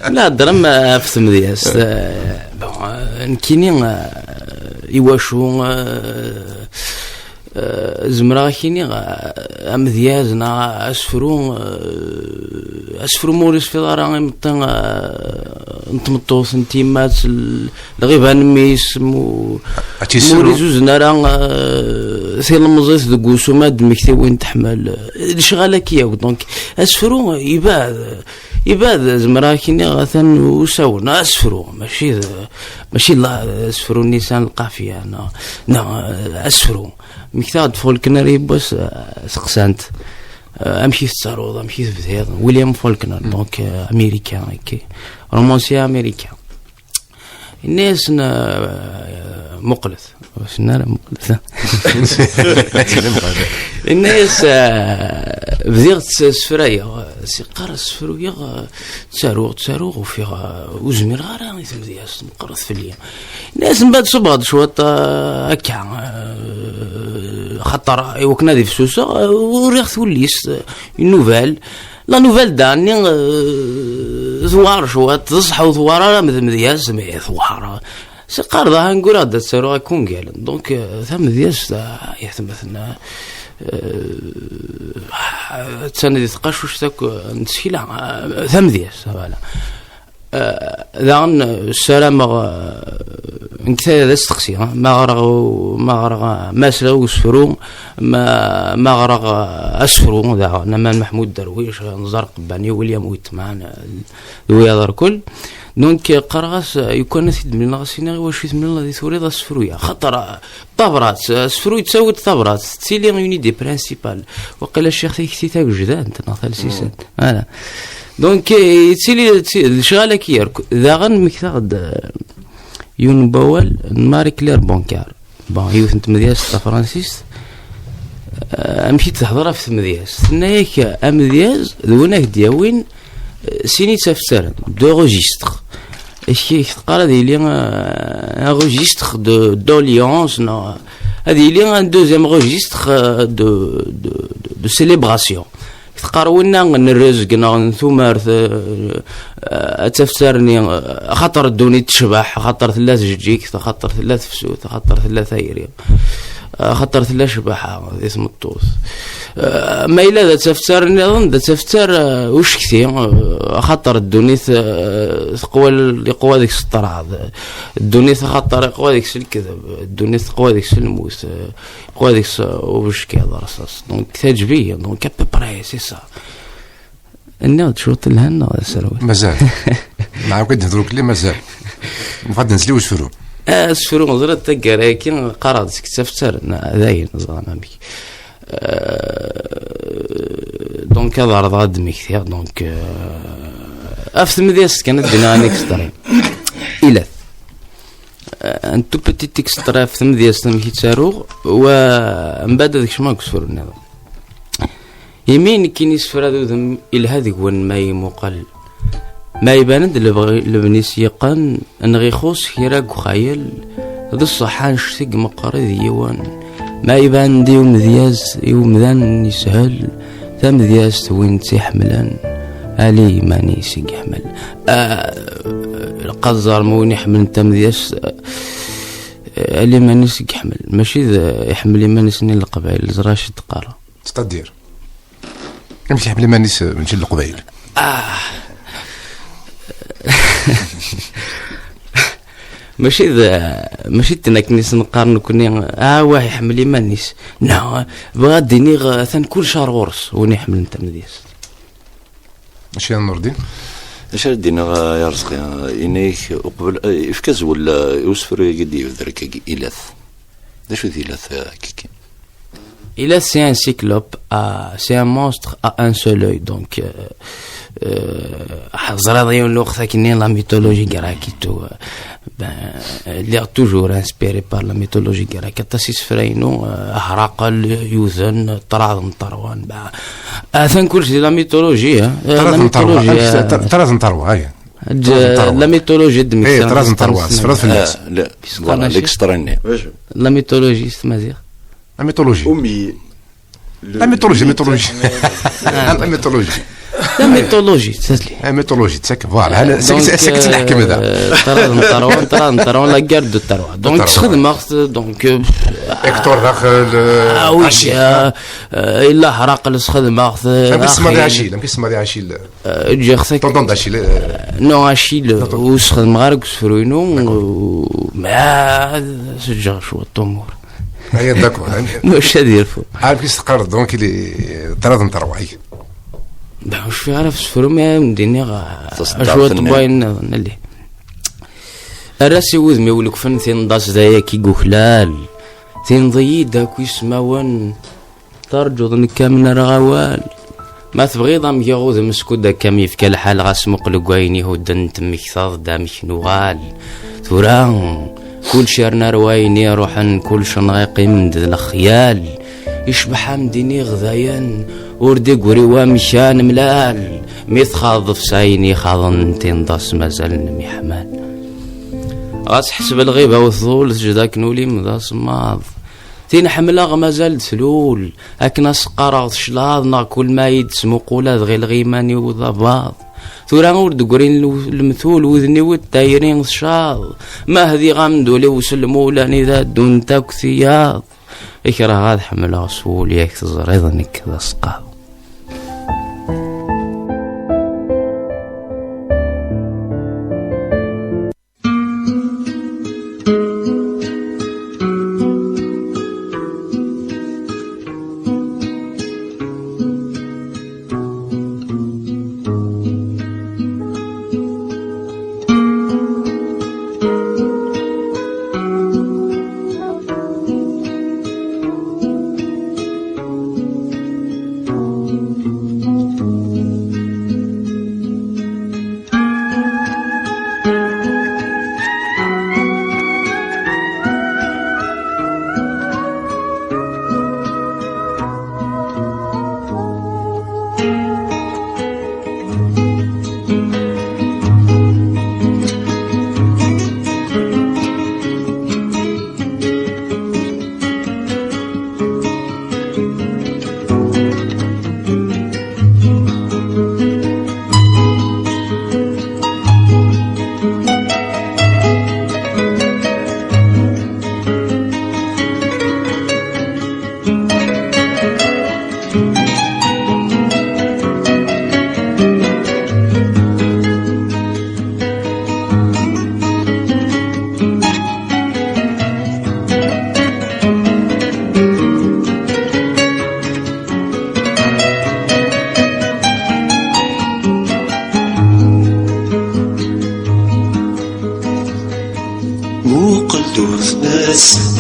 لا درم في ثمدياس نكيني يواشو زمرا كيني امديازنا اسفرو موريس في دارا نطن نتمطو سنتيمات الغيبان ميس موريس زنارا سي المزيس دكوسو ماد مكتوين تحمل الشغاله كيا دونك اسفرو يباد زمرا كيني غاثن وساونا اسفرو ماشي لا اسفرو النيسان القافيه اسفرو مكتاد فولكنر بس سقسانت امشي تساروض امشي تفثيض ويليام فولكنر دونك امريكان هكا رومانسي امريكان الناس مقلث واش نرى مقلث الناس بديت سفرايا سيقار سفرويا تساروغ وفيها وزمير غير يتمدياس مقرث في اليوم الناس من بعد صبغت شوط هكا خطر وكنا دي فسوسه وريخ وليس نوفال لا نوفال داني ثوار شوات تصحى ثوار مدياس ثوار سقار ذا نقول هذا تسارو يكون قال دونك ثم دياس يثمثنا تسند تقاش تاك نسيلا ثم دياس فوالا ذان السلام نكثر هذا التقصير ما غرق ماسلا وسفرو ما غرق اسفرو ذا نمان محمود درويش نزار قباني ويليام ويتمان ويا كل دونك قرغاس يكون ثيد من غاسينا واش من الله ثوري ذا سفرويا خطر طابرات سفروي تساوي طابرات تسيلي يوني دي برينسيبال وقيل الشيخ ثيك تاع جداد انت ناثال سيسان فوالا دونك تسيلي الشغاله كير ذا غن مكثاد يون باول ماري كلير بونكار بون يوث انت مدياس تاع فرانسيس مشيت تحضرها في مدياس نايك امدياس ذوناك دياوين سيني تفسر دو ريجستر اش قال هذه لي ان ريجستر دو ليونس هذه لي ان دوزيام ريجستر دو سيليبراسيون تقارولنا نرزقنا ثمار تفسرني خطر الدوني تشبح خطر ثلاث جيك خطر ثلاث فسوت خطر ثلاث ايريم خطر ثلاث شبحة اسم الطوس ما إلا ذا تفسر نظن ذا تفسر وش كثير خطر الدونيث قوى ذيك الطرع الدونيث خطر قوى ذيك الكذب الدونيث قوى ذيك الموس قوى ذيك وش كذا رصاص دونك تجبيه دونك ابي سي سا النوت شوط لهنا سروي مازال معاك نهضروا كلي مازال نفضل نسليو وشفرو سفرو نظرت تقرا كي قرات تفسر ذاين زعما بك دونك هذا رضا دمي كثير دونك افهم ديس كانت ديناميك ستريم الى انتو بتي تكسترا فهم ديس تمشي تسارو ومن بعد داك شما كسفر النظام يمين كي نسفر هذا الى هذيك وين ما يمقل ما يبان لبنيس يقان ان غيخوص كيراك خايل هذا الصحان شتق مقرض يوان ما يبان دي مذياز يومذان يسهل ثم ذياز وين تحملان علي ماني سيق يحمل القزار مون يحمل انت مذياز علي ماني سيق يحمل ماشي يحمل ماني سنين القبائل زراش تقارا تقدير امشي يحمل ماني نمشي للقبائل ماشي تناكنيس نقارن كوني واحد يحمل يمانيس لا بغا ديني ثان كل شهر غورس وني حمل نتا مديس ماشي نور الدين اش ردينا يا رزقي انيك قبل افكاز ولا يوسفر يدي ذرك إلاث شو ذي إلاث كيكي Hélas, c'est un cyclope, c'est un monstre à un seul œil. Donc, la mythologie grecque, il est toujours inspiré par la mythologie grecque. Tassis Freino, Harakal, Yuzen, Tarazan Tarwan. C'est كل شيء la mythologie. Tarazan Tarwan, la mythologie de Mixer. Tarazan Tarwan, c'est vrai. لا voilà l'extrané. La mythologie, c'est ma dire. La mythologie. La mythologie, c'est ça. La mythologie, c'est que voilà. C'est que tu n'as هذا. ترى la guerre de Tarouan. Donc, donc. Hector داخل. oui. إلا هرقل سخذ ماخذ. نسمع ذي عشيل. نسمع ذي عشيل. جيخسك. تنظن عشيل. نو عشيل. وسخذ مغارق سفروينو. ما سجى شو التمور. هي داكو مش هدير فو عارف كيف تقرر دونك اللي ترى تروعي واش في عارف سفرو ما مديني شو طباين اللي الراسي وذمي ولك فن ثين داس دايا كي غخلال ثين ضيد داك يسماون ترجو ظن كامل رغوال ما تبغي ضم يغوذ مسكود دا كامي في كل حال غاسمق لقويني هو دن تمك ثاض دامك نوغال ثوران كل شيرنا روايني روحن كل شنغيقي من الخيال يشبح مديني غذايا وردق وروا مشان ملال ميث خاض في سايني خاضن تنضاس مازال نمي حمال غاس حسب الغيبة والثول جداك نولي مذا صماض تين حملة مازال ثلول أكنا سقارغ شلاضنا كل ما يدسمو قولاد غير الغيماني وضباض ثورا ورد قرين المثول وذني والتايرين شاض ما هذي غامدولي وسلموا لاني ذا دون تاك ثياض إكره هذا حمل غسول ياك تزريضنك ذا سقاض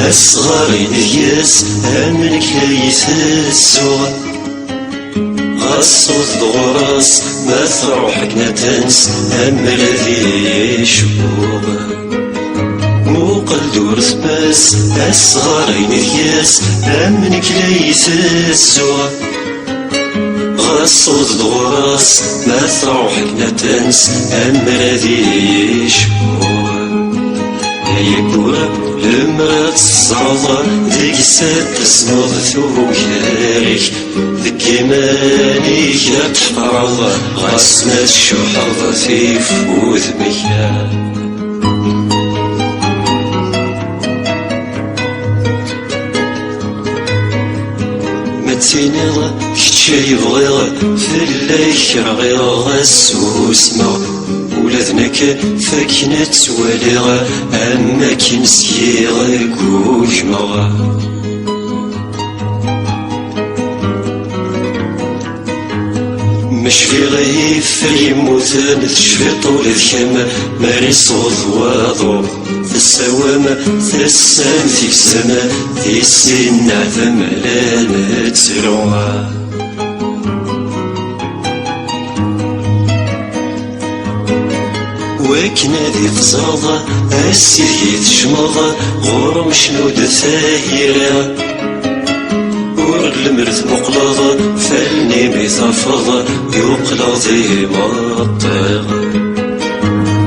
أصغر نياس أمن كيس السوغ غصوت دغراس ما تروحك نتنس أم الذي يشبوغ موقل دورث باس أصغر نياس أمن كيس السوغ غصوت دغراس ما تروحك نتنس أم الذي يشبوغ يكورا المرات الصعدة ديك سات تسنوض ثوكاريك ذكي مانيك تحرض غاسنا الشحرض في فوذ ميا متينيض كتشي بغيض في الليك رغيض غاسو اسمه ولذنك فاكنة تواليغ أما كنسيغ كوكمغ مش في غيف يموت نتشفي طول الكما ماري صوت واضو في السوامة في السام في السما في السن عثم لا نتسروها وكنا ذي فزاضة السيد شماضة غور مشنود ثايرة المرث مقلضة فالني بثفضة يقلضي مطغ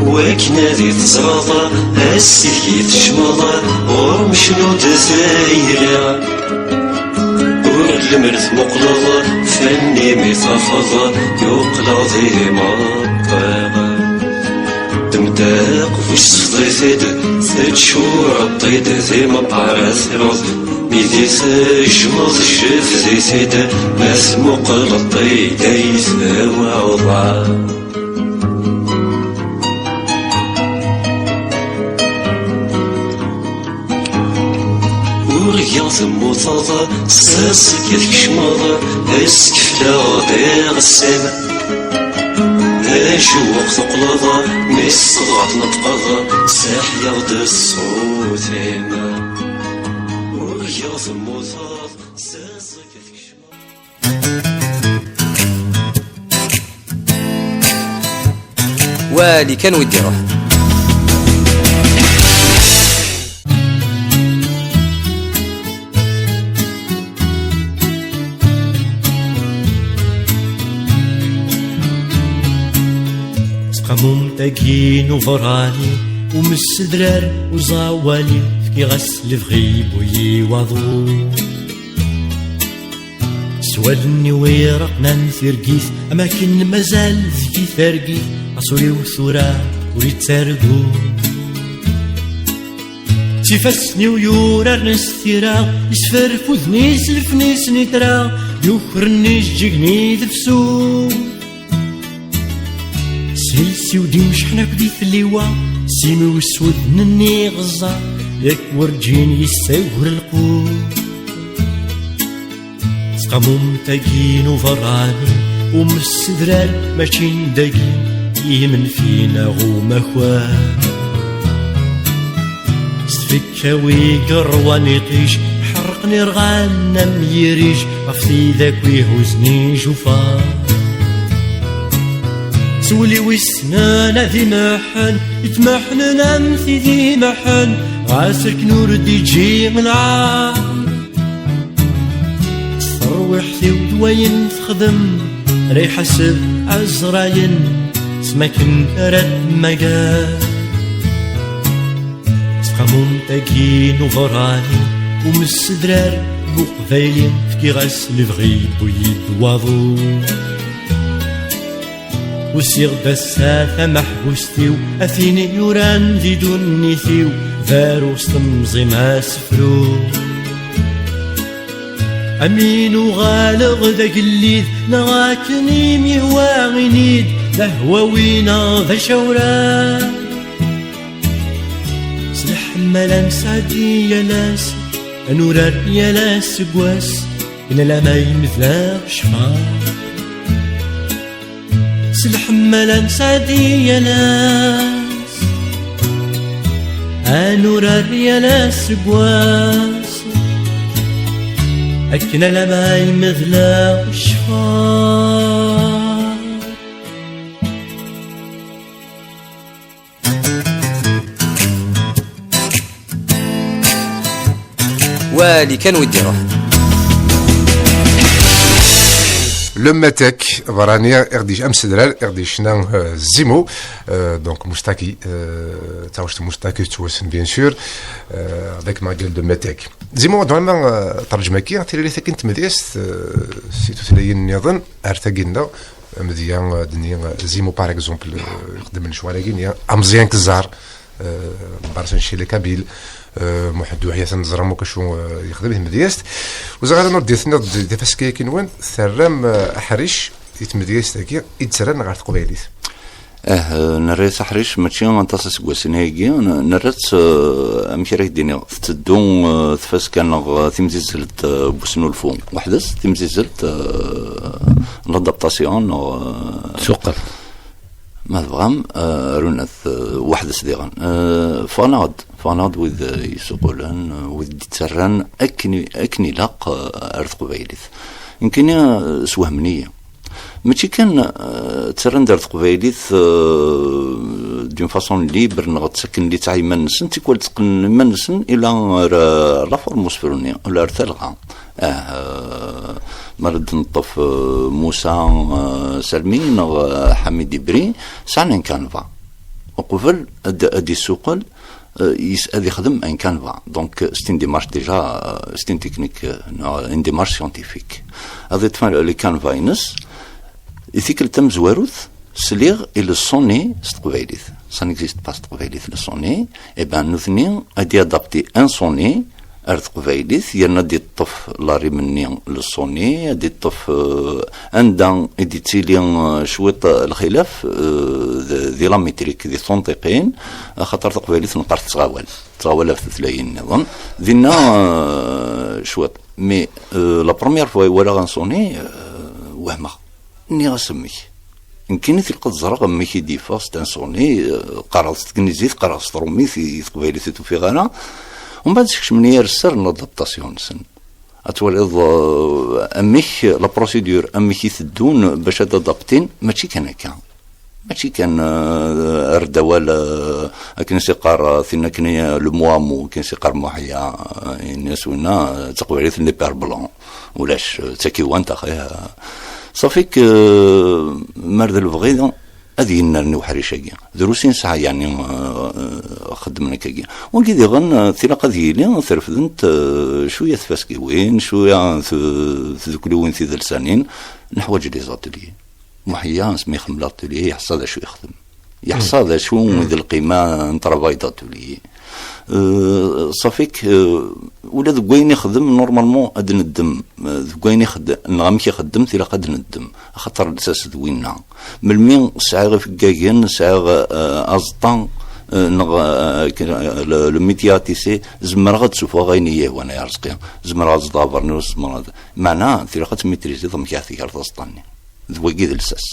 وكنا ذي تزرضة السيد شمضة ورمشنود ثايرة المرث مقلضة فالني بثفضة يقلضي مطغ تمتاق وش صفضيثيد تتشور الطيد ذي مبعرث رض ميدي تجمض الشف ذي ثيد ماث مقل الطيد يثوى وضع ورياض موطاضة ساسك يذكشماضة اسكفلا غير السما شوق ثقلظة مصغط نطقظة ساح يغد الصوت هنا وغياض الموثاض ساسك يذكشماضة والي كان ودي روح ممتاكين وفراني ومسدرار وزاوالي فكي غسل فغيب ويواضو سوالني ويرقنا نثرقيث أماكن مازال ذكي ثرقيث أصولي وثورا وريد تارقو تفسني ويورار نستيرا يسفر فوذني سلفني سنيترا يوخرني جيجني ذفسو سيلسي ودي مشحنك دي ثليوا سيمي وسود نني غزا ياك ورجين يساور القوت سقامو متاقين وفراني ومسدرال ماشي نداقين يهمن فينا غوما خوان سفكاوي قرواني قيش حرقني رغانا ميريج غفتي ذاك ويهوزني جوفان سولي ويسنانا ذي محن يتمحن نمثي ذي محن غاسرك نور دي جي من عام تروحتي ودوين تخدم ري حسب عزراين سماكن رد مقال سقامو متاقين وفراني ومسدرار بوقفايلين فكي غاسل فغيب ويدواضو وسيغ دساثة محبوستيو أثيني يوران ذي دونيثيو ذارو سطمزي ما سفرو أمين وغالغ ذا قليد نغاكني ميواغنيد لهوا وينا ذا شوران سلح ملان سعدي يا لاس أنورار يا لاس قواس إن لا يمثلا شفار سلح ملان سعدي يا لاس أنورار يا لاس قواس أكنا لما يمثلا شفار والي كان ودي روح لما تك برانيا اغديش امس درال اغديش نان زيمو دونك مشتاكي تاوشت مشتاكي توسن بيان سور ذاك ما قال لما تك زيمو دوانا ترجمه كي تيري ثك انت مديست سيتو تلاين يظن ارتقينا مزيان دنيا زيمو باغ اكزومبل يخدم شوالكين امزيان كزار بارسن شي لكابيل محد وحياة نزرمو كشو يخدم مديست وزغالا نور ديثنا ديفاسكي كينوان ثرام حريش يتمديست هكي يتسران غير تقبيليت نريت حريش ماشي غنتص سكواسين هاكي نريت امشي ديني تدو ثفاس كان تيمزيزلت بوسنو الفون وحدث تيمزيزلت لادابتاسيون سوقر ما بغام رونث وحدث ديغان فاناد وذ يسوقولن وذ تسران اكني لاق ارث قبيلث يمكن سوهمنيه ماشي كان تسرن دارت قبايليث دون فاصون ليبر نغد سكن لي تاعي منسن تيكول تسكن منسن الى لا فورموسفيروني ولا رثلغا مرد نطف موسى سلمين حميد بري سان كانفا وقبل ادي سوقل يسال يخدم ان كانفا دونك ستين ديمارش ديجا ستين تكنيك ان ديمارش سيانتيفيك هذا تفعل لي كانفا ينس يثيكل تم زواروث سليغ إلى الصوني ستقبايليث ça n'existe pas ستقبايليث للصوني et ben نثني أدي أدابتي ان صوني أرث قبايليث يرنا دي الطف لاري مني للصوني أدي الطف عندن أدي تيليان شويط الخلاف ذي لاميتريك ذي ثنطقين خاطر تقبايليث نقرت تغاول في ثلاثين نظن ذينا شويط مي لا بروميير فوا ولا غنصوني وهمه ني غسمي يمكن تلقى الزرق ماشي دي فاست انسوني قراص تكنيزيت قراص ترومي في قبيله في غانا ومن بعد شكش من يرسر لادابتاسيون سن اتولد اميك لا بروسيدور اميك يثدون باش تادابتين ماشي كان هكا ماشي كان اردوال كان سيقار ثنا كنيا لو موامو كان سيقار محيا الناس ونا تقبيله لي بير بلون ولاش تاكيوان تاخيها صافيك مرد البغيض هذه نرني وحريشاكي دروسين ساعه يعني خدمنا كاكي ولكن غن ثلاقه ديالي ثرفدنت شويه ثفاسكي وين شويه ذوك وين في لسانين نحوج لي زاتولي محيا اسمي خملاتولي يحصل شو يخدم يحصل شو ذي القيمه نترافايداتولي صافيك ولا ذوين يخدم نورمالمون اد ندم ذوين يخدم نغمك يخدم تي قد ندم خاطر الاساس ذوينا ملمين ساعه في كاكين ساعه ازطان لو ميدياتيسي زمر غد سوفا غينيه وانا يا رزقي زمر غد دابرنوس زمر معناه تي قد ميتريزي ضم كاثي كارطاسطاني ذوي الاساس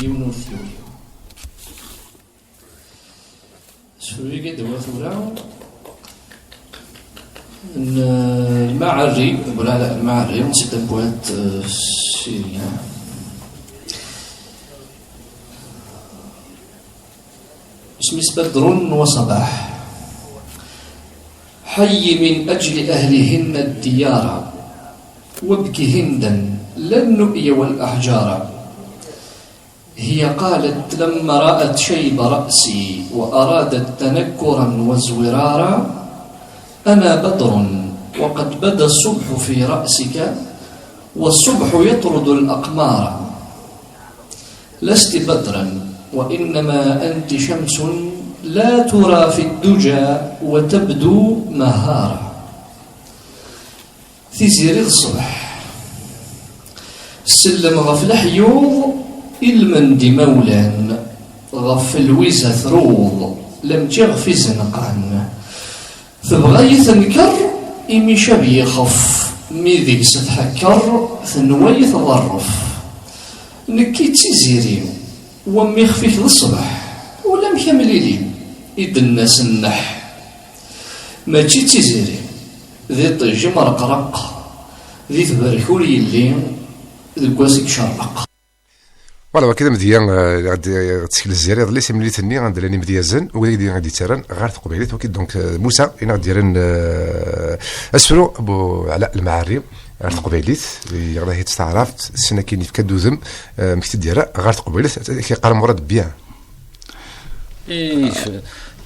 يمنو شويه كده وثورة المعري ولا لا المعري نسيت بوات سوريا اسمي بدر وصباح حي من أجل أهلهن الديار وابكي هندا لا النؤي والأحجار هي قالت لما رأت شيب رأسي وأرادت تنكرا وزورارا أنا بدر وقد بدا الصبح في رأسك والصبح يطرد الأقمار لست بدرا وإنما أنت شمس لا ترى في الدجى وتبدو مهارا تزيري الصبح السلم غفل حيوض المن دي مولان غف الويزة ثروض لم تغفي زنقان تبغى يتنكر إمي شبي يخف ميذيك ستحكر ثنوي تظرف نكي تزيري ومي خفيك للصبح ولا مكملي لي إد الناس النح ما تجي تزيري ذي طيج مرقرق ذي تبركولي اللي ذي كواسك شرق فوالا كذا مزيان غادي تسكل الزيارة اللي سملي ثني غنديرني مزيان وغادي غادي تران غير تقبيلات وكيد دونك موسى انا غاديرن اسفلو ابو علاء المعاري غير تقبيلات غادي تستعرف السنه كاين في كدوزم مكتب ديالها غير تقبيلات كيقال مراد بيان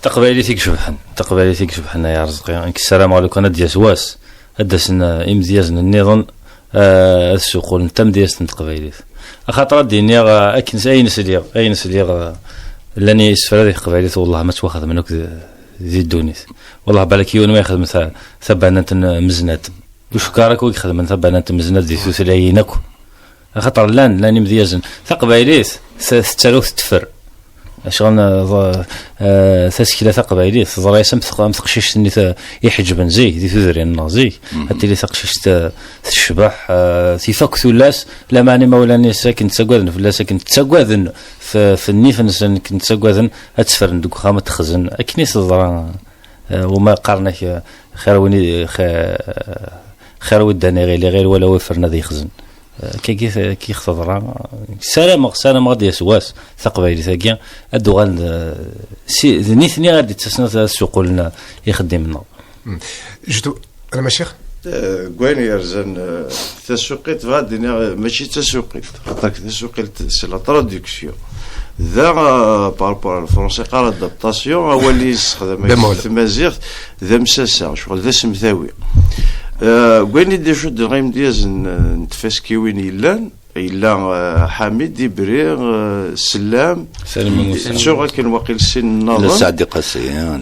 تقبيلاتك شبحنا يا رزقي السلام عليكم انا دياس واس هدسنا امزيازنا النظام السوق نتم دياس تقبيلات خاطر ديني اكن اين سليغ لاني اسفل هذه قبيلات والله ما تواخذ منك ذي الدونيس والله بالك يون ما ياخذ مثلا ثبانات مزنات وش كارك ويخدم من ثبانات مزنات ذي سوسلاينك خاطر لاني مزيازن ثقبيلات ستالوث تفر شغل تسكيلة قبايلي تضري سمت قشيش اللي يحجب نزي دي تدري النازي حتى اللي تقشيش تشبح تيفك ثلاث لا معني مولاني ساكن تسقوذن فلا ساكن تسقوذن في النيف نسن كنت تسقوذن اتسفر ندوك خامة تخزن اكني تضرا وما قارنك خير وداني غير ولا وفرنا ذي خزن كي خضرا سلام غادي يسواس ثقبايلي ثاكيا الدوغال نيثني غادي تسنى السوق لنا يخدم لنا جدو انا ماشيخ كوين يرزن تسوقيت غادي ماشي تسوقيت خاطر تسوقيت سي لا تراديكسيون ذا باربور الفرنسي قال ادابتاسيون هو اللي يستخدم في المزيغ ذا مساسا شغل ذا سمثاوي كوين يدي شو دغيم دياز نتفاسكي وين إلا حميد ديبريغ سلام شغل كان واقيل السن النظام لا سعدي قاسي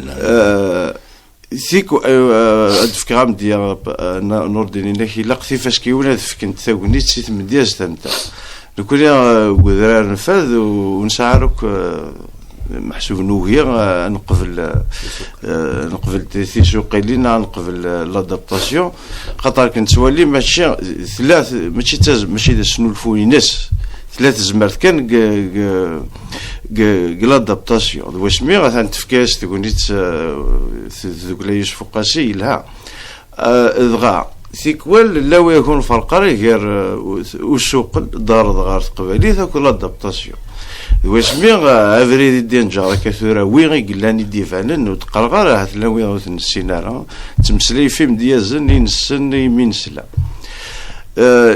ثيكو ادفكرام ديال نور دينينا كي لاقتي فاش كيونا فكنت ثاونيت سيت من دياز تمتا نكون غدرار نفاذ ونسعرك محسوب نوهي نقبل تيسوقي لينا نقبل لادابتاسيون خاطر كنت سوالي ماشي ثلاث ماشي شنو الفوينس ثلاث زمرت كان لادابتاسيون واش مي غتنتفكاس تكونيت ذوك لا يوسف قاسي لها دغا ثيكوال لا يكون فرق غير وسوق دار دغار قبالي ذاك لادابتاسيون واش مي افريدي دين جارا كثيرا وين قلاني ديفانن وتقرغر هاد لاوي السينارا تمسلي فيلم ديازن ينسن يمين سلا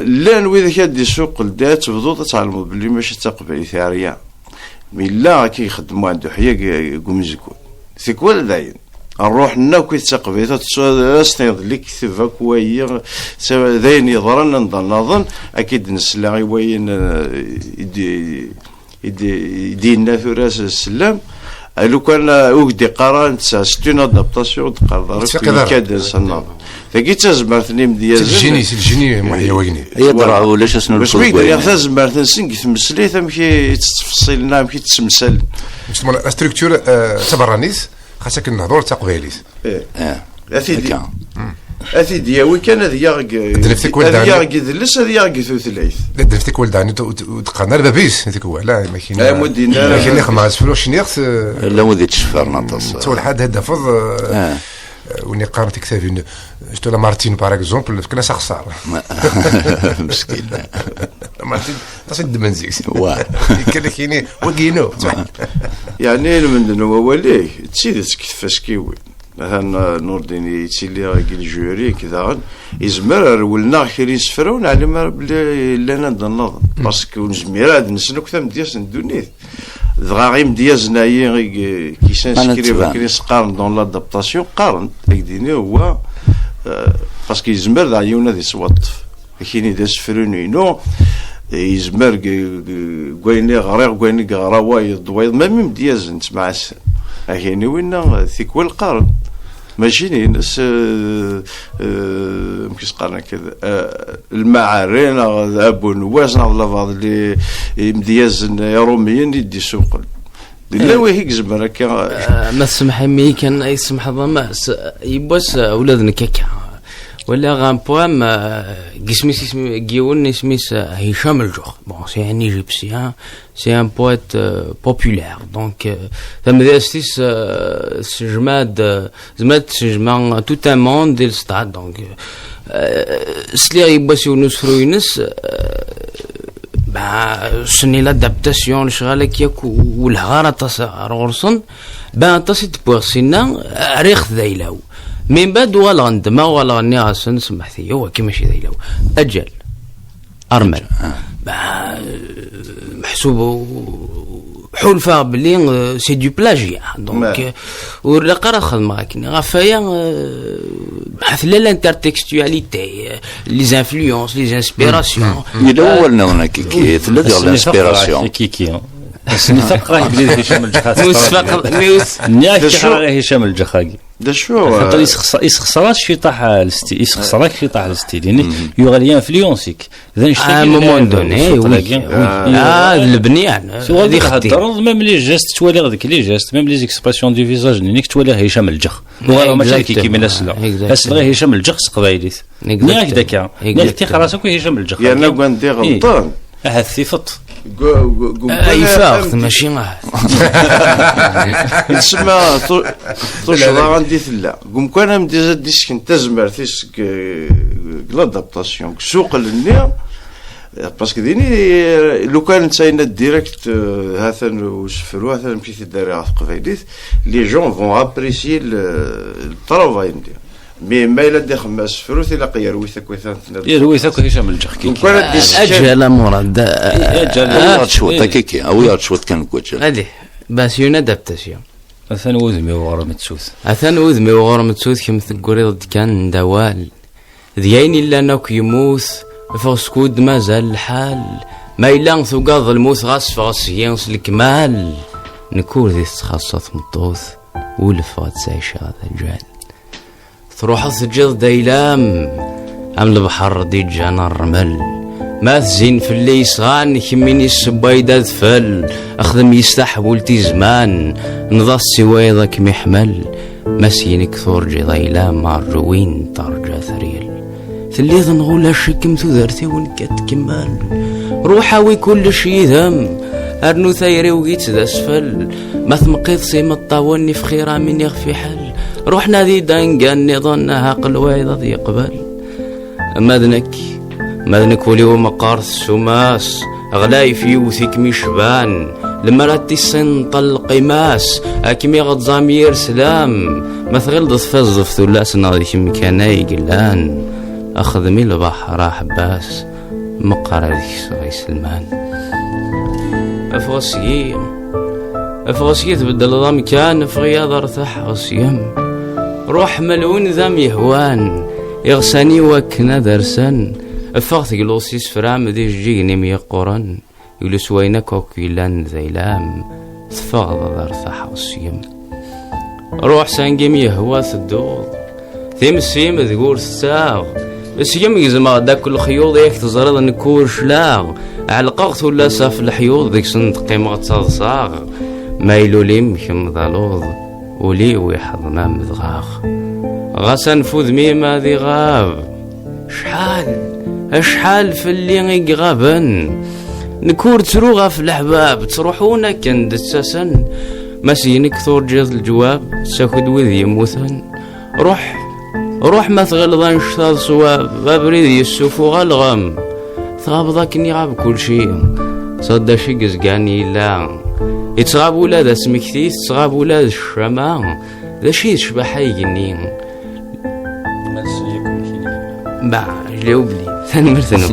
لان وإذا كان دي سوق الدات تبدو تعلموا بلي ماشي تقبلي ثاريا مي لا كيخدموا عنده حيا قومزكو ثيكوال داين نروح لنا كي تقبيت استيض لي كتبها كوير داين يضرنا نظن اكيد نسلا وين يدينا في راس السلام لو كان وجدي قران ستون ادابتاسيون تقدر كاد سنه ثقيت تزمرتني ديال الجيني محيا ويني يضرع ولا شنو باش يا تزمرت نسنك تمسلي ثمكي تفصيلنا مكي تسمسل جوستمون لا ستركتور تبرانيس خاصك النهضور تقباليس أثيديا وين كان هذا يدلس هذا ياغ ثلاث درفتك ولداني وتقنا البابيس هذيك هو لا ما كاين لا مدينا ما كاين خماس فلوس نيخ لا مودي تشفرنا تو الحد هذا فض وني قامت كتافين شتو لا مارتين باغ اكزومبل كنا خساره مسكين مارتين تصد منزيك كان كاين وكينو يعني من هو وليه تسيدت كيفاش كيوي مثلا نور ديني تيلي راكي الجوري كذا يزمر ولنا خير يسفروا نعلم بلي لنا نظن باسكو نزمير هاد نسلك ثم دياس ندونيت دغاغيم دياز نايي كي سانسكريف كي سقارن دون لادابتاسيون قارن هكديني هو باسكو يزمر ذا عيونا دي سواطف كاينين دي سفرونينو يزمر كويني غريق كويني غراواي الضويض ما ميم دياز نسمع هكيني وين ثيكوال قارن ماشي ناس مكيس قارن كذا المعارين ابو نواس ولا بعض اللي مدياز روميين يدي سوق لا وهيك زبر هكا ما سمح مي كان يسمح ضما يبوس اولادنا كيكا ولا غان بوام قسميس جيون اسميس هشام الجوخ بون سي ان ايجيبسيان سي ان بويت بوبولير دونك ثم داستيس جماد سجمان توت ان موند ديال ستاد دونك سلي يبوس يونس فروينس سني لادابتاسيون شغالك ياك والهغاره تصا رغرسن تصيد بوغسينا ريخ ذايلاو من بعد ولا عندما ولا ناس نسمح فيه هو كيما شي ذيلو اجل ارمل محسوب حلفه بلي سي دو بلاجيا دونك ولا قرا خدمه لكن غفايا بحث لانترتكستواليتي لي زانفلونس لي انسبيراسيون الاولنا هنا كي ثلاثه الانسبيراسيون كيكي بس نفق راه بلي هشام الجخاقي مسفق نيوس نياك راه هشام الجخاقي دا شو خاطر يسخسرات شي طاح الستي يسخسرك شي طاح الستي يعني يغالي انفلونسيك اذا نشتي مومون دوني البنيان هذه خاطر ميم لي جيست تولي غاديك لي جيست ميم لي زيكسبرسيون دو فيزاج نيك تولي هشام الجخ وغير ماشي كيما الناس لا غير هشام الجخ قبايليت نياك داكا نيك تي راسك هشام الجخ انا كندي غلطان هاد الثيفط اي فاخ ماشي ما تسمى توش عندي ثلا قوم كان مدي ديش كنت زمرتيش لادابتاسيون سوق للنيا باسكو ديني لو كان نتاينا ديريكت هذا وسفرو هذا مشيت داري قبيليت لي جون فون ابريسيي الطرافاي ندير مي ما الا دي خماس فروث الا قيرويثك ويثان يرويثك هشام الجخكي اجل مراد اجل شوط كيكي او شوط كان كوتش غادي باس يون ادابتاسيون اثن وذمي وغرم تسوث اثن وذمي وغرم تسوث كم تقريض كان دوال دياين الا ناك يموت فسكود مازال الحال ما الا ثقاض الموت غاس فغسيانس الكمال نكور ذي تخصص مطوث ولفات تعيش هذا الجال تروح تجد ديلام ام البحر دي جانا الرمل ما تزين في اللي يصغان كميني السبايدة ذفل اخدم يستحول تي زمان نضى السويضك محمل مسينك ثورجي ديلام مرجوين ترجى ثريل ثليظ نغول شكم ثذرتي ونكت كمال روحاوي كل شي ذم ارنو ثيري وقيت ذا اسفل ما ثمقيض سيما الطاوني في خيرا من يغفي حل روحنا ذي دانقاني ظنها قلويضة ذي قبل ماذنك ولي ومقارث سماس غلاي في يوثيك مشبان لما راتي السن طلقي ماس اكمي غد زامير سلام ما ثغلض فزف ثلاس ناضي مكاناي قلان اخذ من البحر حباس مقر ذيك صغي سلمان افغسيه تبدل ضام كان في غياض ارتاح غسيم روح ملون ذم يهوان يغساني وكنا درسن افغت قلوسيس فرام ذي جيني ميقورن يلس وينك وكيلان ذيلام تفغض ارتاح غسيم روح سانقيم يهوا ثدوض ثيم السيم ذقور الساغ بس يميز ما داك الخيوط ياك تزرد نكور شلاغ على القغط ولا ساف الحيوط ديك صندقي ما تصاغ مايلو ليم كم ضلوض ولي ويحضنا مذغاغ غاسا نفوذ ميما ذي غاب شحال في اللي يغابن نكور تروغا في الحباب تروحونا كان دساسن مسينك ثور جاز الجواب ساخد وذي يموثن روح ما تغلظان شطاض صواب بابريد يسوفو غالغم ثغابضاك اني غاب كل شي صدا شي قزقاني لا يتغاب ولاد اسمكتيث تغاب ولاد الشماء ذا شي تشبح يقني باع جاوبلي ثاني مرثنو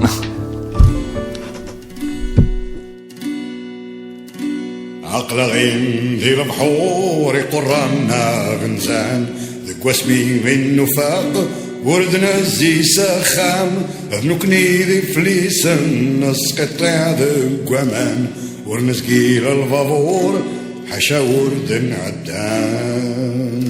عقل غيم ذي البحور يقرنا غنزان ذك واسمي من نفاق وردنا الزي سخام ذنكني ذي فليسن نسقطع ذك ومان ورنسقيل البابور حشا ورد عدان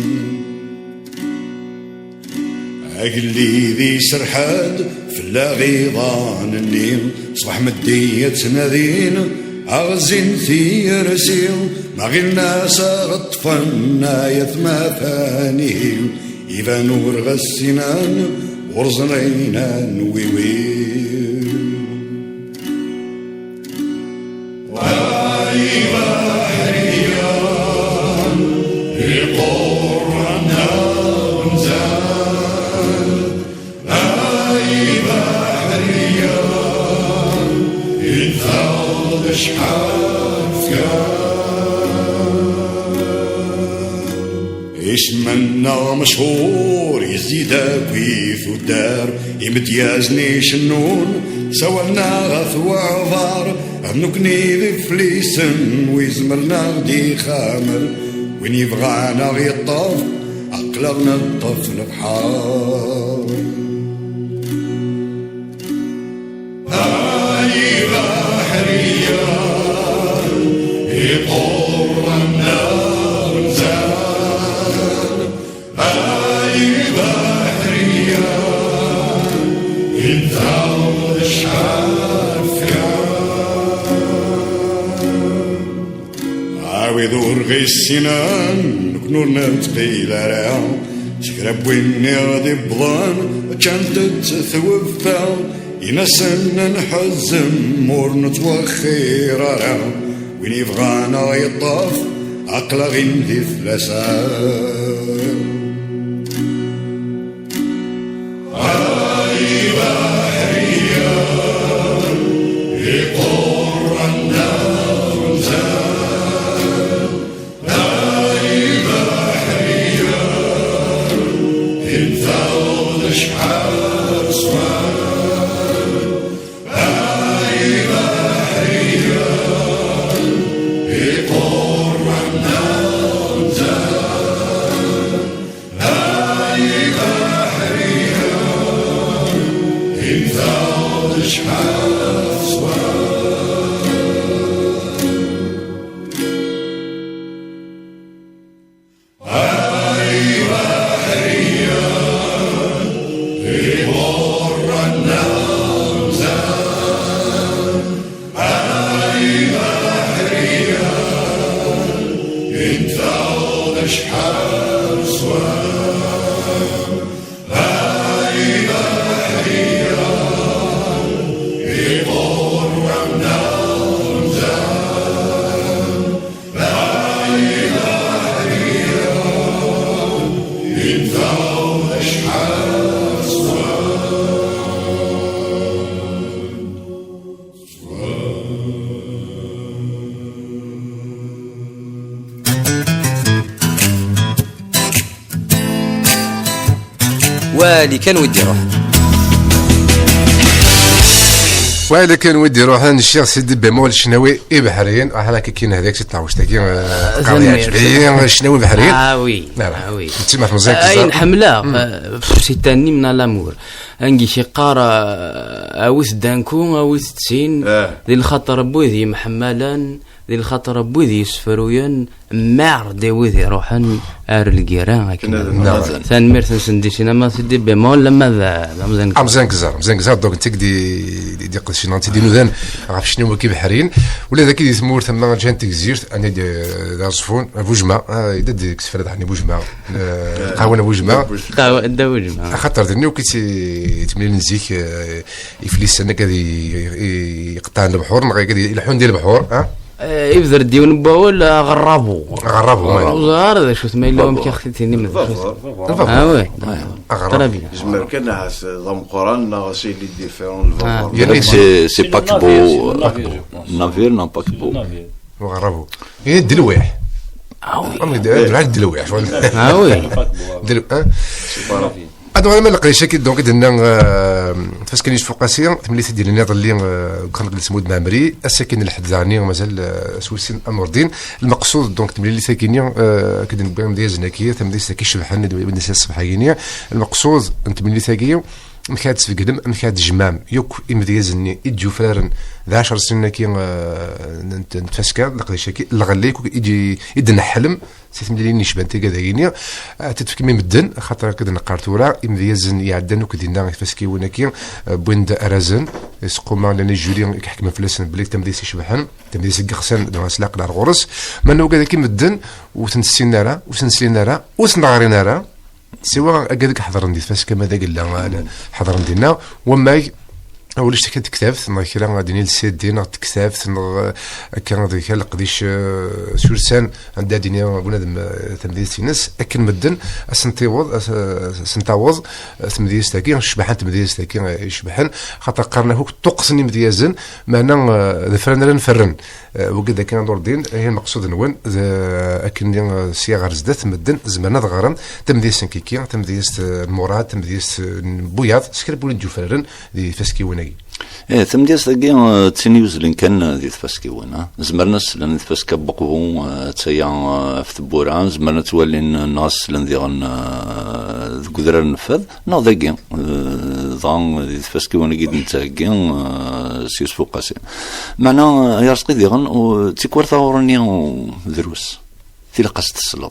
أقلي ذي سرحاد في اللاغيضان النيم صبح مدية نذين أغزين في رسيل ما غير الناس غطفنا يثما فانيل إذا نور غسنان ورزنينا نويويل واي بحريان يقرنا غنزان واي بحريان ينثال شحال اسمنا مشهور يزيد كيف الدار يمتيازني شنون سوالنا غث وعذار نكني ذي فليسن ويزمرنا غدي خامر وين يبغانا غيطاف عقلنا الطف البحار هاي بحريان يقر النار زال أي بحرية انت شحال عاوذور غي السنان نكونو نتقيل عليها تكرب ويني غادي بضان كانت تتوفى ينسن نحزن مور نتوخير راه وين يبغانا يطاف عقلا غين ذي ثلاثة هاي بحرية يقر النار زال هاي بحرية انثى شحال سوال هاي بحرية يقر النار زال هاي بحرية انثى شحال سوال هاي بحرية يقر النار زال هاي بحرية انثى شحال سوال هاي بحرية يقر النار زال هاي بحرية انثى شحال والي كان ودي روح وإلا كان ودي روح الشيخ سيدي بمول الشناوي بحريين راح لك كاين هذاك تاعوش تاكي قضيه عجبيه الشناوي بحريين وي وي انت ما مزيان اين حمله سيتاني من لامور انجي شي قاره اويس دانكو اويس تسين ذي الخطر بوذي محملا ذي الخطر بوذي سفرويا مار دي وذي روحا ار الكيران ثان ميرثن سنديشنا ما سيدي بمول لما ذا مزيان كزار دوك انت دي قلت شي نانتي دي نوذان عرف شنو كي بحرين ولا ذاك اللي ثمور ثما جانت كزيرت انا دار صفون بوجمع يدد كسفر ثاني بوجمع قهوه بوجمع قهوه بوجمع خاطر دنيو كي تملي نزيك يفليس انا كذا يقطع البحور ما كذا يلحون ديال البحور يبذر ديون باول غرابو غرابو شو تسمى لهم كي اختيتيني من وي غرابي جمال كان ناس ضم قران نغسي لي ديفيرون يعني سي باكبو نافير نون باكبو غرابو هي دلويح وي دلويح شو وي ادو انا ما لقيتش كي دونك درنا فاش كان يشوف قاسيه تمليت ديال الناظر اللي كان سمود معمري الساكن لحد زعني مازال سويسين امر الدين المقصود دونك تملي اللي ساكنين كدن ديال زناكيه تملي ساكي شبحان بالناس الصباحيين المقصود انت ملي ساكيه مكاد سفقدم مكاد جمام يوك امديازني يجو فرارن ذا 10 سنين كي نتفسكا لقيتش كي لغليك يجي يدنا حلم سيت ملي نشبان تي كذايني تتفك مي مدن خاطر كذا نقارتورا امديازن يعدن وكدينا فاسكي وناكي بويند ارازن سقوما لنا جولي كحكم فلسن بلي تمديس يشبحن تمديس يقخسن دو سلاق دار غرس منو كذا كي مدن وتنسينا وتنسينا وتنغرينا سوا هكذاك حضر ندير فاش كما ذا قلنا حضر نديرنا وما اولش كتكتابت ما كرا غادي للسيد دينا تكتابت كان ذيك القديش سورسان عندها دنيا بنادم تمديس الناس اكن مدن سنتاوض تمديس تاكي شبحان تمديس تاكي يشبحن خاطر قرناه طقسني مديازن معنا ذفرنا نفرن وكذا كان دور الدين هي المقصود نون اكن صياغه زدات مدن زمان ضغرن تمديس كيكي تمديس المراد تمديس بوياض سكربون جوفرن دي فاسكي وناي تمديس تاكي تسنيوز لين كان دي فاسكي ونا زمرناس لان فاسكا بقو تايا في تبورا زمرنا تولي الناس لان ديغن قدر نفذ نو ذاكي ضان دي فاسكي ونا كي نتاكي سيوسف قاسم معنا يرسقي ديغن تيكور ثورني دروس ثلاقة تصلد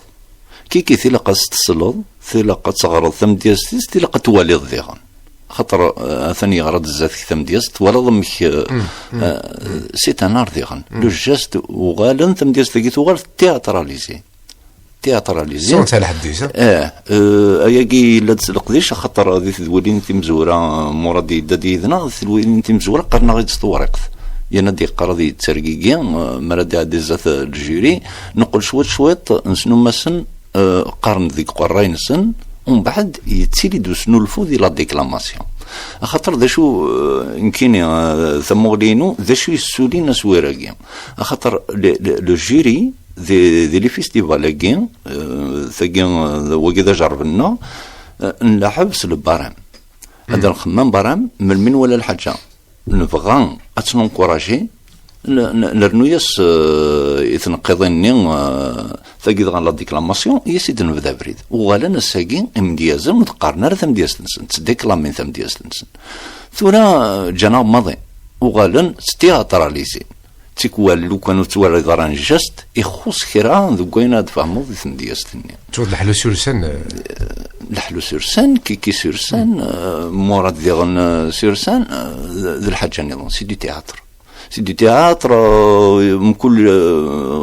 كي ثلاقة تصلد ثلاقة تغرض ثم دياستيس ثلاقة تواليض ديغن خاطر ثاني غرض الزات ثم دياست ولا ضمك سيت انار ديغن لو جاست وغالن ثم دياست كي توغال تياتراليزي صوت على حديث اياكي لا تسلقديش خاطر هذه تولين مزوره مرادي داديدنا تولين مزوره قرنا غير تستورق يانا دي قراضي تسرقيكيا مرادي عاد زات الجيري نقول شويط نسنو مسن قرن ذيك قرين سن ومن بعد يتسيلي دوسنو الفوذي لا ديكلاماسيون خاطر ذا شو يمكن ثمولينو ذا شو يسولين سويراكيا خاطر لو جيري ذي لي فيستيفال ثاكين وكذا جربنا نلعب البرام هذا الخمام برام من ولا الحاجه نبغى اتنكوراجي نرنوياس يتنقضني ثاكي غا لا ديكلاماسيون يسيد نبدا بريد وغالا نساكين امديازا متقارنه راه ثم دياس نسن تديكلامين ثم دياس نسن ثورا جناب ماضي وغالا ستياتراليزي تيكوال لو كانوا توالي ضران جاست يخص كرا ذوكاينا تفهموا في ثندياستني تود الحلو سورسان الحلو سورسان كي سورسان مراد ديغن سورسان ذو الحاجه نظام سي دي تياتر من كل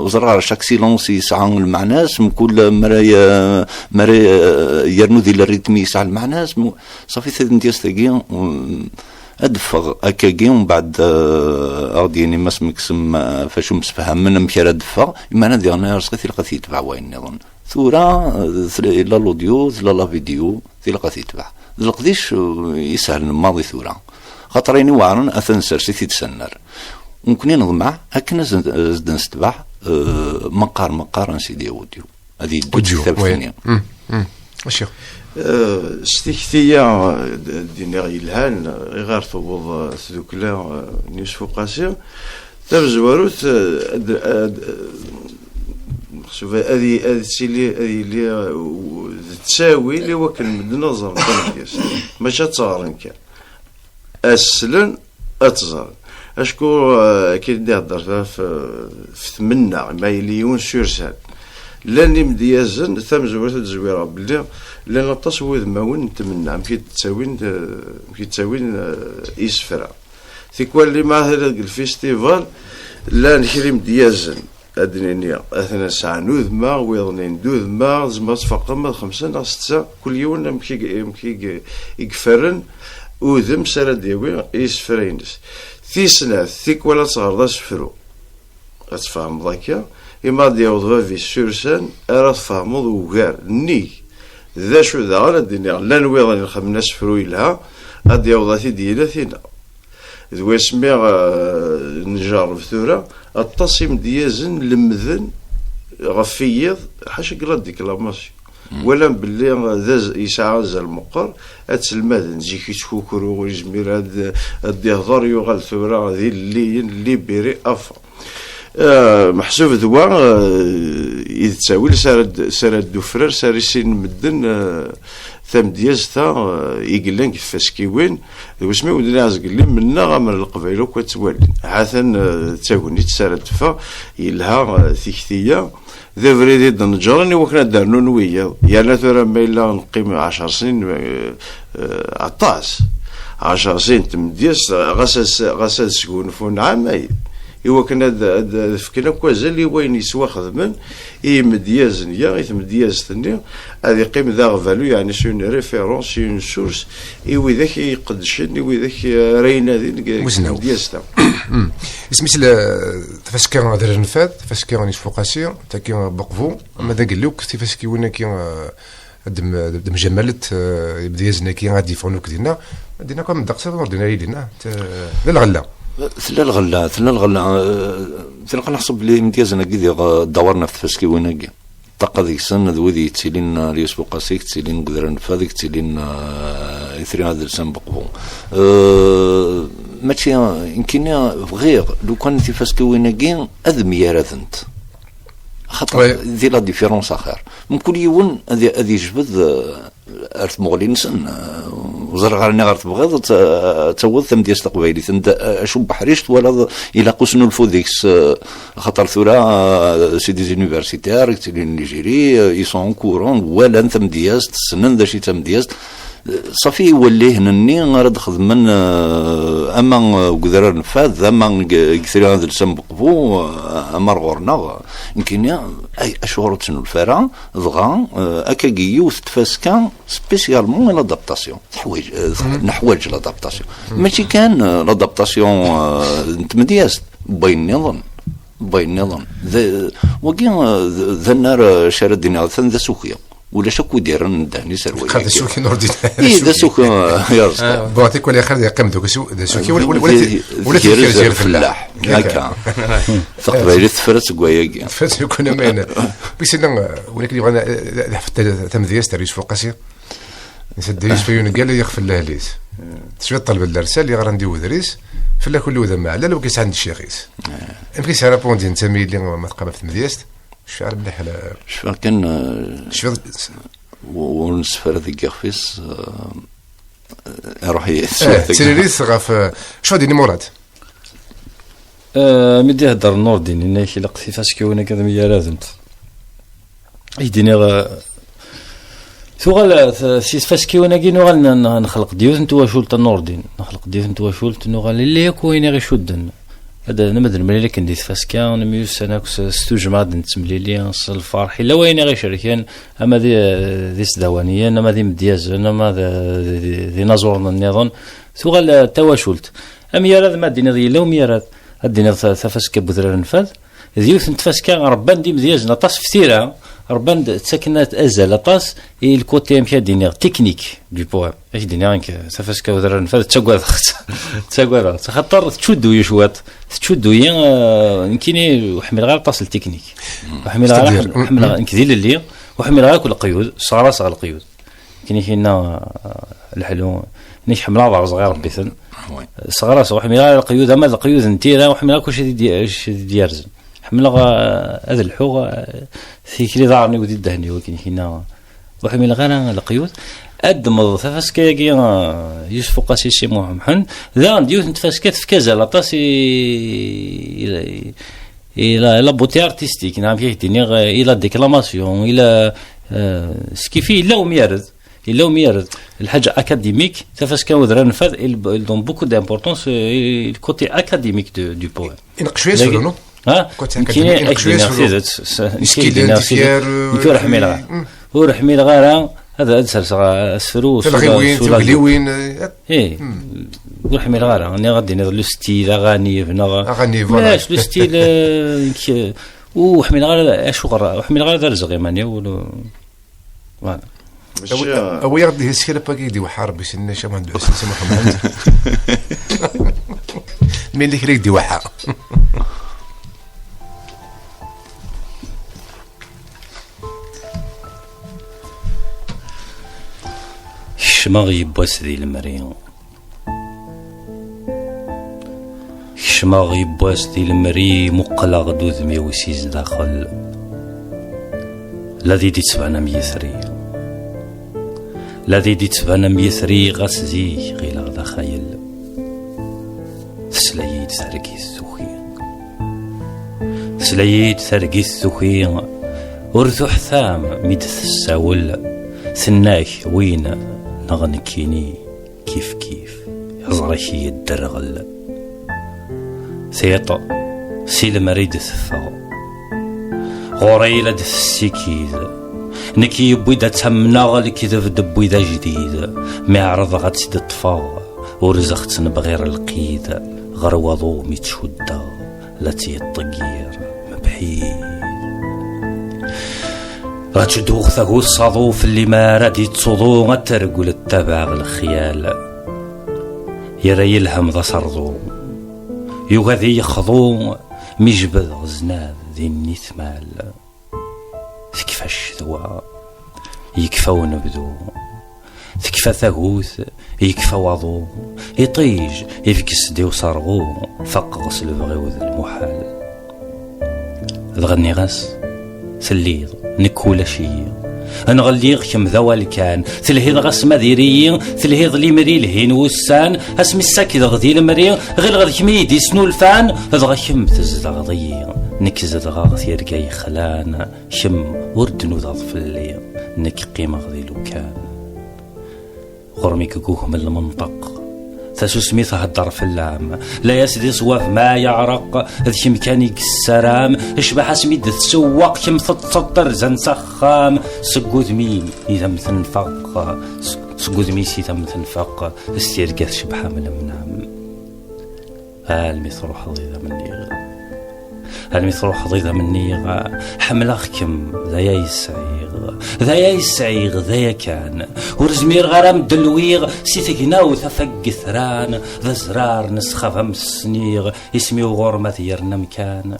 زرار شاك سيلونس يسعى المعناس من كل مرايا يرنو ذي الريتم يسعى المعناس صافي ثندياستكي ادفغ اكاكي ومن بعد غاديني ما سمكسم فاش مسفهم من مكير ادفغ اما انا ديالنا رسقي تلقى يتبع وين نظن ثورة لا الاوديو لا فيديو تلقى يتبع القديش يسهل الماضي ثورة خاطريني واعرن اثنسر سيتي تسنر ممكن نضمع هكنا زد نستبع مقار نسيدي اوديو هذه الكتاب ثانيه اشيخ ستيكتيا دينا غيلهان غير توض ذوكلا يوسف قاسم تبزواروت شوف هذه تسيلي هذه اللي تساوي اللي هو كان من نظر ديالس ماشي تصارن كان اسلن اتزار اشكو كي نهضر في ثمنه مليون سورسان لاني مديازن ثم زويرة الزويرة بلي لان التصوير ماون نتمنى كي تساوين يسفرا ثيكوال اللي مع هذا الفيستيفال لا نكري مديازن ادنينيا اثنا ساعه نوذما ويضنين دوذما زمات فقط 5 أو 6 كل يوم مكي يكفرن وذم سرا ديوي يسفرينس في سنه ثيكوال تصغر سفرو غتفهم ضاكيا إما ديال في سورسان أرى تفهمو وكار ني ذا شو ذا غانا ديني لا نويض نخمنا سفرو لها غادي يوضاتي ديالا ثينا ذو اسمي نجرب ثورة التصيم ديازن لمذن غفيض حاشا قلا ديكلاماسيون ولا باللي ذا يسعى ذا المقر اتسلماد نزيكي تفوكرو ويزمير هاد يهضر يغال ثورة ذي اللي بيري أفا محسوب ذوا يتساوي سرد دوفرر سارسين مدن ثم ديازتا يقلن كيفاش كيوين واسمي ودنا عزقلي منا غامر القبائل وكتوالي حسن تساوني تسرد فا يلها ثيكتيه ذا فريدي دنجرني وكنا دارنو نويا يعني ترى ما الا نقيم 10 سنين عطاس 10 سنين تمديس غسل سكون فون عامين إوا كنا فكنا كوازا اللي وين يسوا خدمن مدياز نيا مدياز ثاني هذه قيم ذا فالو يعني سون ريفيرونس اون سورس إوا ذاك يقدشني وذاك رينا ذي مدياز تاع اسميت فاش كان هذا النفاذ فاش كان يسوق قاسي تا كي بقفو ماذا قال لك كيفاش كي وين كي دم جمالت بديازنا كي غادي يفونوك دينا كم دقصه دينا لينا الغله ثلا الغلا نحسب لي امتيازنا كذي دورنا في فاسكي ويناكي طاقه ذيك السنه ذوذي تسيلين ريوس بوقاسيك تسيلين قدران فاذيك تسيلين يثري هذا السن بقبو ماشي يمكن غير لو كان في فاسكي ويناكي ادمي راثنت خاطر ذي لا ديفيرونس اخر من كل يوم هذه جبد ارث مغلي نسن وزر غارني غير تبغيض توض ثم ديال تقبايلي شو بحريشت ولا الى قسنو الفوديكس خاطر ثورا سي دي زونيفرسيتير نيجيري يسون كورون ولا ثم ديال السنن ذا شي ثم ديال صافي يوليه نني غير خدمن اما قدر نفاذ اما كثير هذا السم بقبو اما غورنا يمكن اي اشهر تسنو الفرا ضغا اكاكي وتفاسكا سبيسيالمون لادابتاسيون نحواج لادابتاسيون ماشي كان لادابتاسيون تمدياس بين نظن وكين ذا النار شارد دينا ذا سوخيا ولا شكو ديرن داني سروي هذا سوكي نوردي ذا سوك يا بغاتيك ولا خير يقيم دوك ذا سوكي ولا تفكير الفلاح هكا تقبايلي تفرس كوايا تفرس كنا معنا بيسنا ولكن يبغى تمدياس تاع يوسف القاسي نسد يوسف قال لي يغفر له ليس شويه طلب الارسال اللي غندي ودريس فلا كل وذا معلا لو كيس عند الشيخيس يمكن سيرابوندي انت ميلي ما تقابل في مدياست شفار مليح شفار كان شفار ونسفر ذيك غفيس روحي سيريس غاف شو ديني مراد مدي هدر النور ديني نايش لقت فاش كيونا كذا ميا لازمت يديني ثوغال فاش كيونا كي نوغال نخلق ديوث نتوا شولت النور دين نخلق ديوث نتوا شولت نوغال اللي يكوين غير شدن هذا نمدن ملي كندي فاسكا ميوس سنه استجمع نتمليلي الفرح الا وين غير شركان اما ذي سدوانيه اما ذي مدياز اما ذي نازورنا النظام ثوغال تواشلت ام يراد ما دينا ذي لوم يراد الدين فاسكا بذر نفذ ديوث نتفاسكا ربان دي مدياز نطاس فتيره ربان تسكنات ازال اطاس الكوتي مشى دينير تكنيك دو بوام اش دينير تفاسكا وذر نفذ تساقوا خاطر تشدو يشوات تشدو يمكن وحمل غير طاس التكنيك وحمل غير حمل نكذيل اللي وحمل غير كل قيود صغار القيود كاين هنا الحلو نيش حمل عبر صغير بيثن صغار وحمل غير القيود اما القيود نتيرا وحمل كل شيء ديارزن حمل هذا الحوغ في كلي ضارني ودي دهني ولكن هنا وحمل غير القيود ادم فاسكا يوسف قاسي سي محمد ذا ديوث نتفاسكات في كازا لاطاس الى بوتي ارتستيك نعم فيه دينيغ الى ديكلاماسيون الى سكيفي لا وميرد الحاجه اكاديميك تفاسكا وذرا نفذ دون بوكو دامبورطونس الكوتي اكاديميك دو بوام ينقشوا يسولو نو كاين اكاديميك نكور حميل غير هو حميل غير هذا أدسر سفرو تغليوين إيه وحمل غارة أنا غادي نضل لو ستيل أغاني ماش لو ستيل وحمل غارة أشغل وحمل غارة درزق يمانيا ولو فوالا أو يغدي هسكيلا باكي دي وحار بس الناس ما عنده أساس محمد مين اللي كريك دي وحار شماغي بواس ذي المريض شماغي بواس ذي المريض مقلق دوذ ميوسيز داخل الذي دي تسبعنا ميثري الذي دي تسبعنا ميثري غسزي غير غدا خايل سلايد ثرقي الثخين سلايد ثرقي الثخين ورثو حثام ميدث الساول ثناك وين نغنكيني كيف يزرشي الدرغل ثيطا سيل مريد ثفا غوريلة السكيد نكي بويدا تمنغل كذا دبويدا جديد معرض غتسد الطفا ورزقت بغير القيد غروضو متشودا التي الطقير مبحيد غتشدوغ ثاقو الصادوف اللي ما رادي تصودو غترقل التبع الخيال يرى يلهم ذا صرضو يغذي يخضو ميجبد غزناد ذي النثمال كيفاش ذوا يكفى ونبدو تكفى ثاقوث يكفى وضو يطيج يفكس ديو صرغو فقغس البغيوذ المحال ذغني غاس سليض نكول شي نغليغ كم ذوال كان تلهيض غاس مديري تلهيض لي مري لهين وسان اسمي الساكي غدي المري غير غد كميدي سنو الفان ضغا كم تزدغضي نكزد غاغ يرقاي خلان شم ورد نوض في الليل نك قيمة غدي لو كان غرمي كوكوه من المنطق تاسو سميث هدر في اللام لا يسدي صواف ما يعرق ذي مكاني السرام اشبح سميد تسوق كم تتطر زن سخام سقود مي اذا مثنفق سقود مي سي مثنفق استيرقات شبحه من المنام المثروح ضيذا مني المثروح ضيذا مني حملخكم ذا يا يسعيغ ذا كان ورزمير غرام دلويغ سيتقناو ثفق ثران ذا زرار نسخف مسنيغ اسمي غرمة يرنا مكان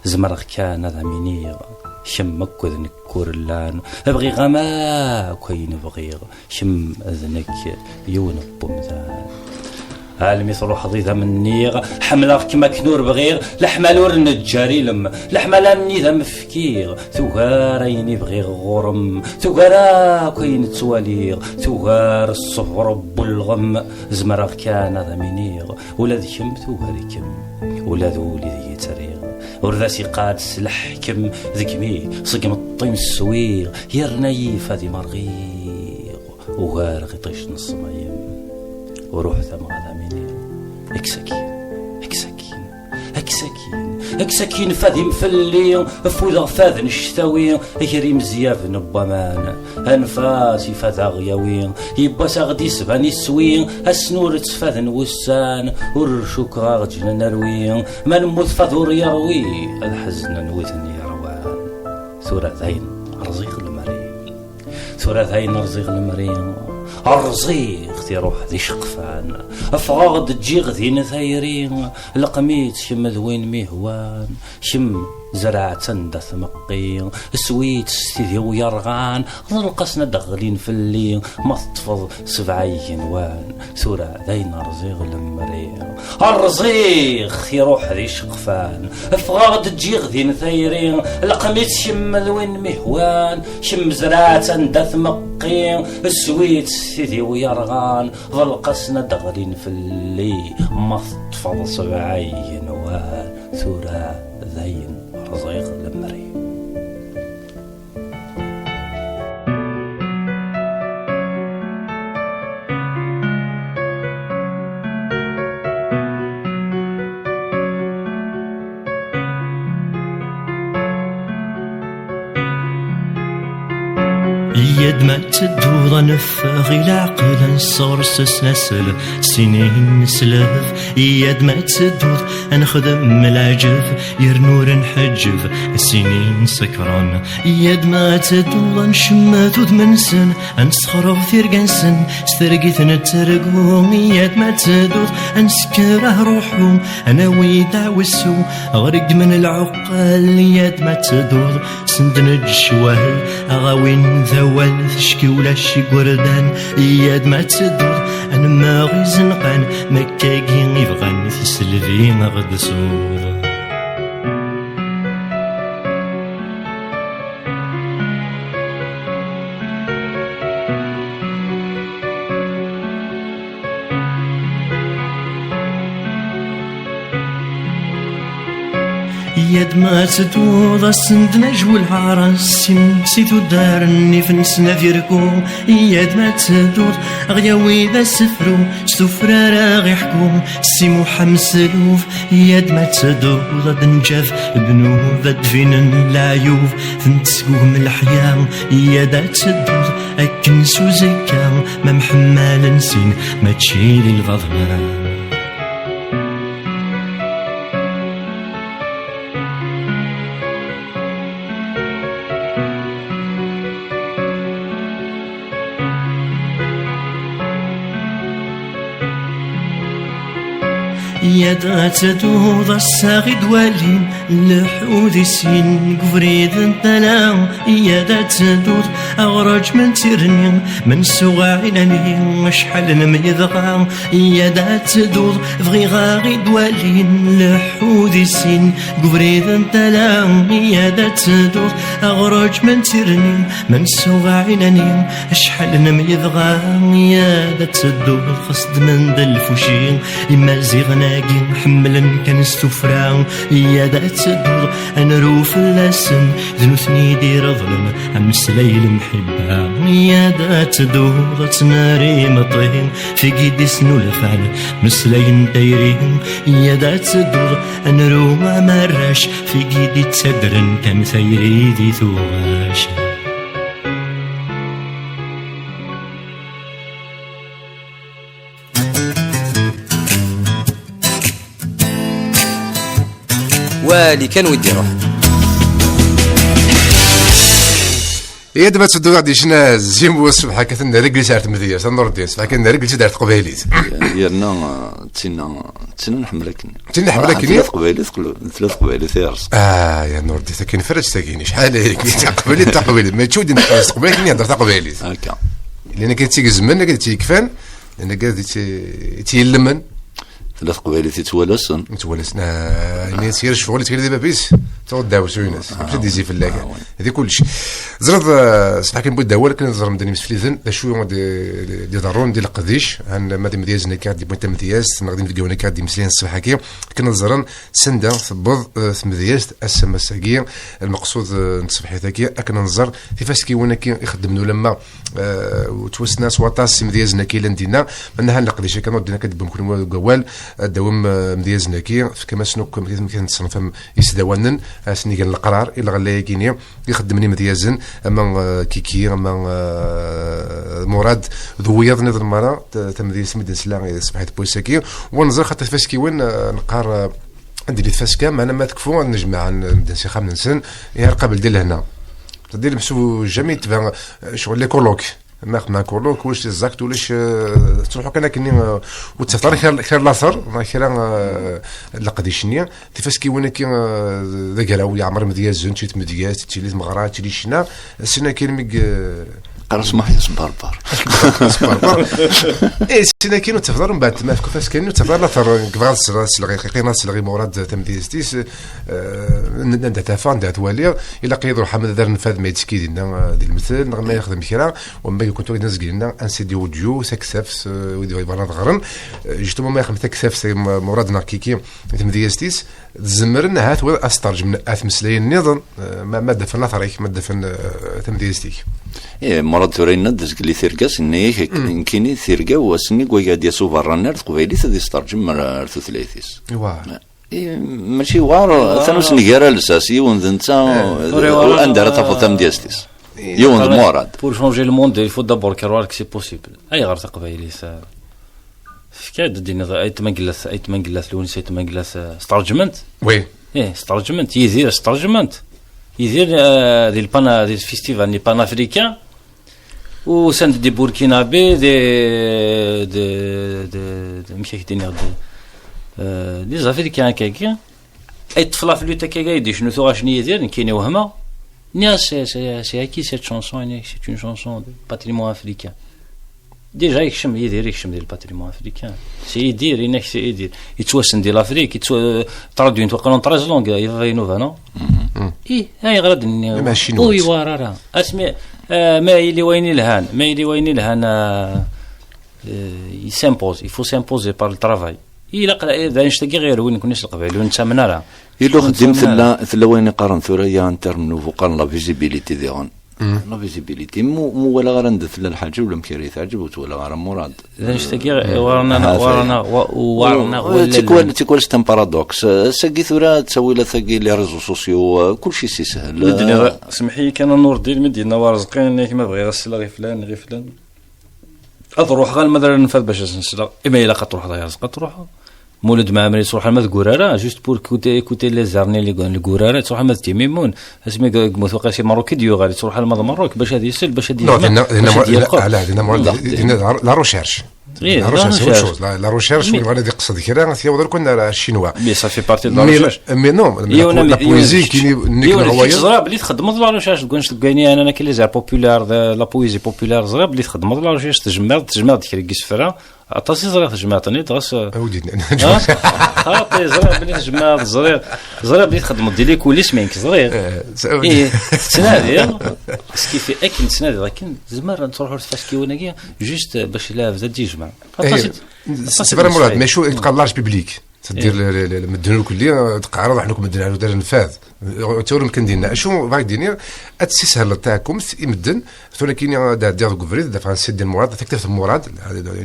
زمرغ كان ذا منيغ شم مكو ذنك كورلان ابغي غما كوين بغيغ شم ذنك يون بومذان المثل حظيظة من نيغ حملة كما كنور بغير لحمالور النجاري لم لحمالاني ذا مفكير ثغاريني بغير غرم ثغارا كوين تواليغ ثغار الصفر بالغم زمراغ كان ذا منيغ ولاد كم ثغاركم ولاد ولدي تريغ ورذاسي قاد سلحكم ذكمي صقم الطيم السويغ يرنايف هذي مرغيغ وغار غطيش نصميم وروح ثم غدا مني اكسكين فادي مفلي فوذا فاذ نشتاوي اكري مزياف نبامان انفاسي فاذا غياوي يبا ساغدي سباني سوي السنور تفاذ نوسان ورشوك غاغجنا نروي ما نموت فاذور يروي الحزن نوثني يروان ثورة ذين رزيق المريم الرزيق تيروح ذي شقفان افغاض تجيغ ذي نثايرين لقميت شم ذوين ميهوان شم زرع تندث مقين سويت ستيذي ويرغان ضلقسنا دغلين في الليل مطفض سبعي جنوان ثورة ذين رزيغ المريم الرزيق يروح ذي شقفان افغاض تجيغ ذي نثايرين لقميت شم ذوين ميهوان شم زرع تندث مقين سويت ستيذي ويرغان ضلقسنا دغلين في الليل مطفض سبعي جنوان ثورة ذين رزيق المريم يد ما تدوض نفاغ العقل نصرس سلسل سنين نسلف يد ما تدوض نخدم العجب يرنور نحجب السنين سكران يد ما تدوض نشمت ود من سن نسخرغ ثيرقنسن سترقيت نترقو يد ما تدوض نسكره روحو انا ويدع وسو غرق من العقل يد ما تدوض سندنج شوال اغاوين ذوال تشكي ولا شي قردان ياد ما تدور انا ما غي زنقان مكاكين يبغان في سلفي غد سور يد ما تدوض السند نجو العرس سيتو دارني في نسنا فيركو يد ما تدوض غياوي ذا سفرو سفرا راغي حكو سيمو حمسلوف يد ما تدوض دنجاف بنو ذا دفين العيوف ثنتسقوه من الحياة يد تدوض اكن سوزكا ما محمال نسين ما تشيلي الغضبان يدا تدوض الساغد والين لحوذ سين قفريد الدلام يدا تدوض أغرج من ترني من سواعلني شحال نميضغا يدا تدوض فغي غاغد والين لحوذ سين قفريد الدلام يدا تدوض أغرج من ترني من سواعلني شحال نميضغا يدا تدوض خصد من دلفوشين إما زيغناكي حملا كان استفرا يدا تدور أنروف اللسن ذنوثني دير ظلم أمس ليل محبا يدا تدور تناري مطين في قيد سنو الفعل مسلين دايرين يدا تدور أنرو ما مراش في قيد تسدرن كان ثيري ذي ثواش والي كان ودي روح يا دابا تسدو غادي شنا زيمو الصبح كثنا رجلي سارت مدير نور الدين صباح كنا رجلي دارت قبيليت يرنا تسينا نحملك كني ثلاث قبيلات يرس يا نور الدين كاين فرج ساكيني شحال هيك قبيلي ما تشود نقص قبيلي كني هضرت قبيليت هكا لان كنتي الزمن كنتي كفان لان كنتي تيلمن ثلاث قبائل تتوالسن يعني سير شغل تكري دابا بيس تعود داوسو الناس ماشي ديزي في اللاكا هذه كلشي زرد صح كنبغي داول كنزر مدني مسفليزن شويه دي ضرون ديال القديش عن مادي مدياز نكاد دي بنت مدياز نقدم فيديو نكاد دي مسلين الصباح هكا كنزرن سندا ثبض مدياز اسما ساكي المقصود نصبحي ثاكي كننظر كيفاش كيونا يخدموا لما وتوسنا سواطاس مدياز نكي لندينا منها القديش كنودينا كدبم كل قوال دوام مدياز نكي كما شنو كنتصنف يسداونن سني قال القرار الا غلا كيني يخدمني مديازن اما كيكي اما مراد ذويض نظر المراه تمديز مدن سلا صبحت بوساكي ونظر خاطر فاش كيوين نقار عندي لي فاسكا معنا ما تكفو نجمع ندير شي 5 سن يا قبل ديال هنا تدير محسوب جميع تبان شغل لي كولوك ما كولوك واش الزاكت ولاش تروحوا كان كني وتفطر خير لاثر خير لقديشنيه كيفاش كيونا كي ذكراو يعمر مدياز زون تيت مدياز تيلي مغرات تيلي شنا سنا كلمك قرص ما حيس باربار اي سنا كينو تفطر من بعد ما كيفاش كاين تفطر لاثر كفاس سلغي مراد تمديستيس ندات فان دات والي الا قيدوا حمد دار نفاذ ما يتسكي ديالنا ديال المثل ما يخدم كرا وما كنتو ناس قلنا ان سي دي اوديو سكسف ودي بارات غرن جيتو ما يخدم تكسف مراد ناركيكي تمديستيس زمرنا هات واسترجم اث مسلين نظن ما دفن لاثريك ما دفن تمديستيك ايه مراد ثورينا دزك لي ثيركاس اني كايني ثيركا واسني كويا ديال سوفرانير قبيلي ثدي سترجم مر ثلاثيس ماشي وار ثانوس نيغرا الاساسي ونذنتا واندر تفضل ديستيس يوند مراد pour changer le monde il faut d'abord croire que c'est possible اي غير قبيلي فكاد دينا اي تمنقلاث لونس اي تمنقلاث ستارجمنت وي ايه ستارجمنت يدير ستارجمنت يدير دي البانا دي فيستيفال ني بان افريكان و سند دي بوركينابي دي مشي دينا دي زافريكان كاكي اي طفله في لوتا كاكي شنو ثوا شنو يدير كاين وهمه نيا سي اكي سيت شانسون سي اون شانسون دو باتريمون افريكان ديجا يكشم ديال الباتريمون افريكان سي يدير انك سي يدير يتوسن ديال افريك ترادوين توقعون 13 لونغ يفاي نوفا نو اي هاي غرد وي وارا اسمي ما يلي وين الهان يسامبوز il faut s'imposer par le travail اذا نشتكي غير وين كناش القبائل ونتامنا راه الا خدمت ثلا وين قارن ثوريا ان ترم نوفو قارن لا فيزيبيليتي ديون لا فيزيبيليتي مو ولا غير ندث الحاجه ولا مكيري تعجب ولا غير مراد اذا نشتكي ورنا تيكون ستان بارادوكس ساكي ثورا تسوي لا ثقي لي ريزو سوسيو كلشي سي سهل مدينه سمحي كان نور الدين مدينه وارزقين كيما بغي غسل غير فلان اروح غير مثلا نفذ باش نسلا اما الا قد تروح رزق تروح مولد معمري تروح المذكوره راه جوست بور كوتي لي زارني لي الكوراره تروح مد تيميمون اسمي موثوقه شي ماروكي ديو غادي تروح المد مروك باش هذه يسل باش هذه لا لا لا لا روشيرش لا روشيرش ولا غادي يقصد كرا ثيوضر كنا الشينوا مي سا في بارتي دو لا ريشيرش مي نو لا بويزي كي نيك الروايه زرا بلي تخدم لا ريشيرش تقولش تقاني انا كي لي زار بوبولار لا بويزي بوبولار زرا بلي تخدم لا ريشيرش تجمع كري كيسفرا اطاسي زرا تجمعتني دغس ودينا خاطي زرا بلي تجمع زرا بلي تخدم دير لي كوليس مينك زرير تنادي سكيفي اكل تنادي لكن زمر تروحوا تفاسكيوناكيا جوست باش لا بدا تيجمع سي فريمون مراد ماشي يتقال لارج بيبليك تدير المدن الكليه تقعرض حنا كمدن على دار النفاذ تور يمكن دينا شو باغي دير تسهل تاعكم يمدن ولكن دير غوفريد دافع سيدي المراد تكتب المراد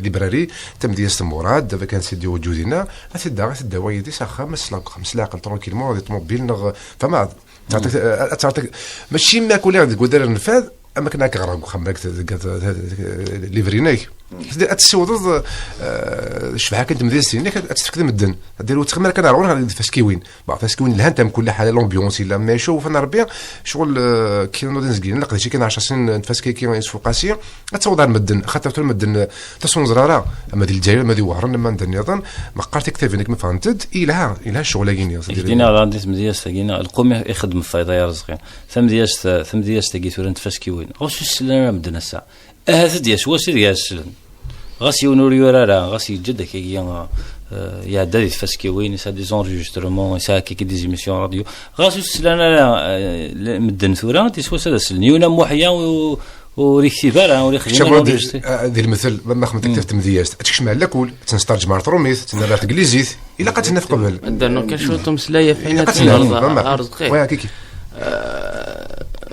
ليبراري تم ديال المراد دابا كان سيدي وجودنا تدا وايدي ساخا خمس لاقل ترونكيلمون دي طوموبيل فما تعطيك ماشي ما كل تقول دار النفاذ اما كنا كغرق خمك ليفريناك تسود شبحه كنت مدير سينك تستخدم الدن ديروا تخمر كان عرون فاسكيوين بعض فاسكيوين الهان تم كل حاله لومبيونس الا ما يشوف انا ربي شغل كي نوض نزكين لقيت شي كان 10 سنين نتفاسكي كي يسفقاسيه تصود المدن خاطر المدن تصون زراره اما ديال الجايه ما دي وهرن ما ندير نظن ما قرت كتافينك ما فهمتد الها الشغل كاين دينا غادي مدياس تاعنا القوم يخدم في فايده رزقين ثم دياس تاعي تورن تفاسكيوين واش السلامه مدنا الساعه هذا دياس واش دياس غاسي ونوريورا غاسي جدا كي يا دادي فاسكيوين سا دي زونجسترمون سا كي دي زيميسيون راديو غاسي سلانا مدن ثورا تي سوا سا سلنيونا موحيا وريكتيفار وريخدم هذا المثل ما خمتك تفتم دياست اتكش مع لاكول تنسترج مع تروميث تنبات انجليزيت الا قاتنا في قبل عندنا كنشوتهم سلايه في حنا واه كيكي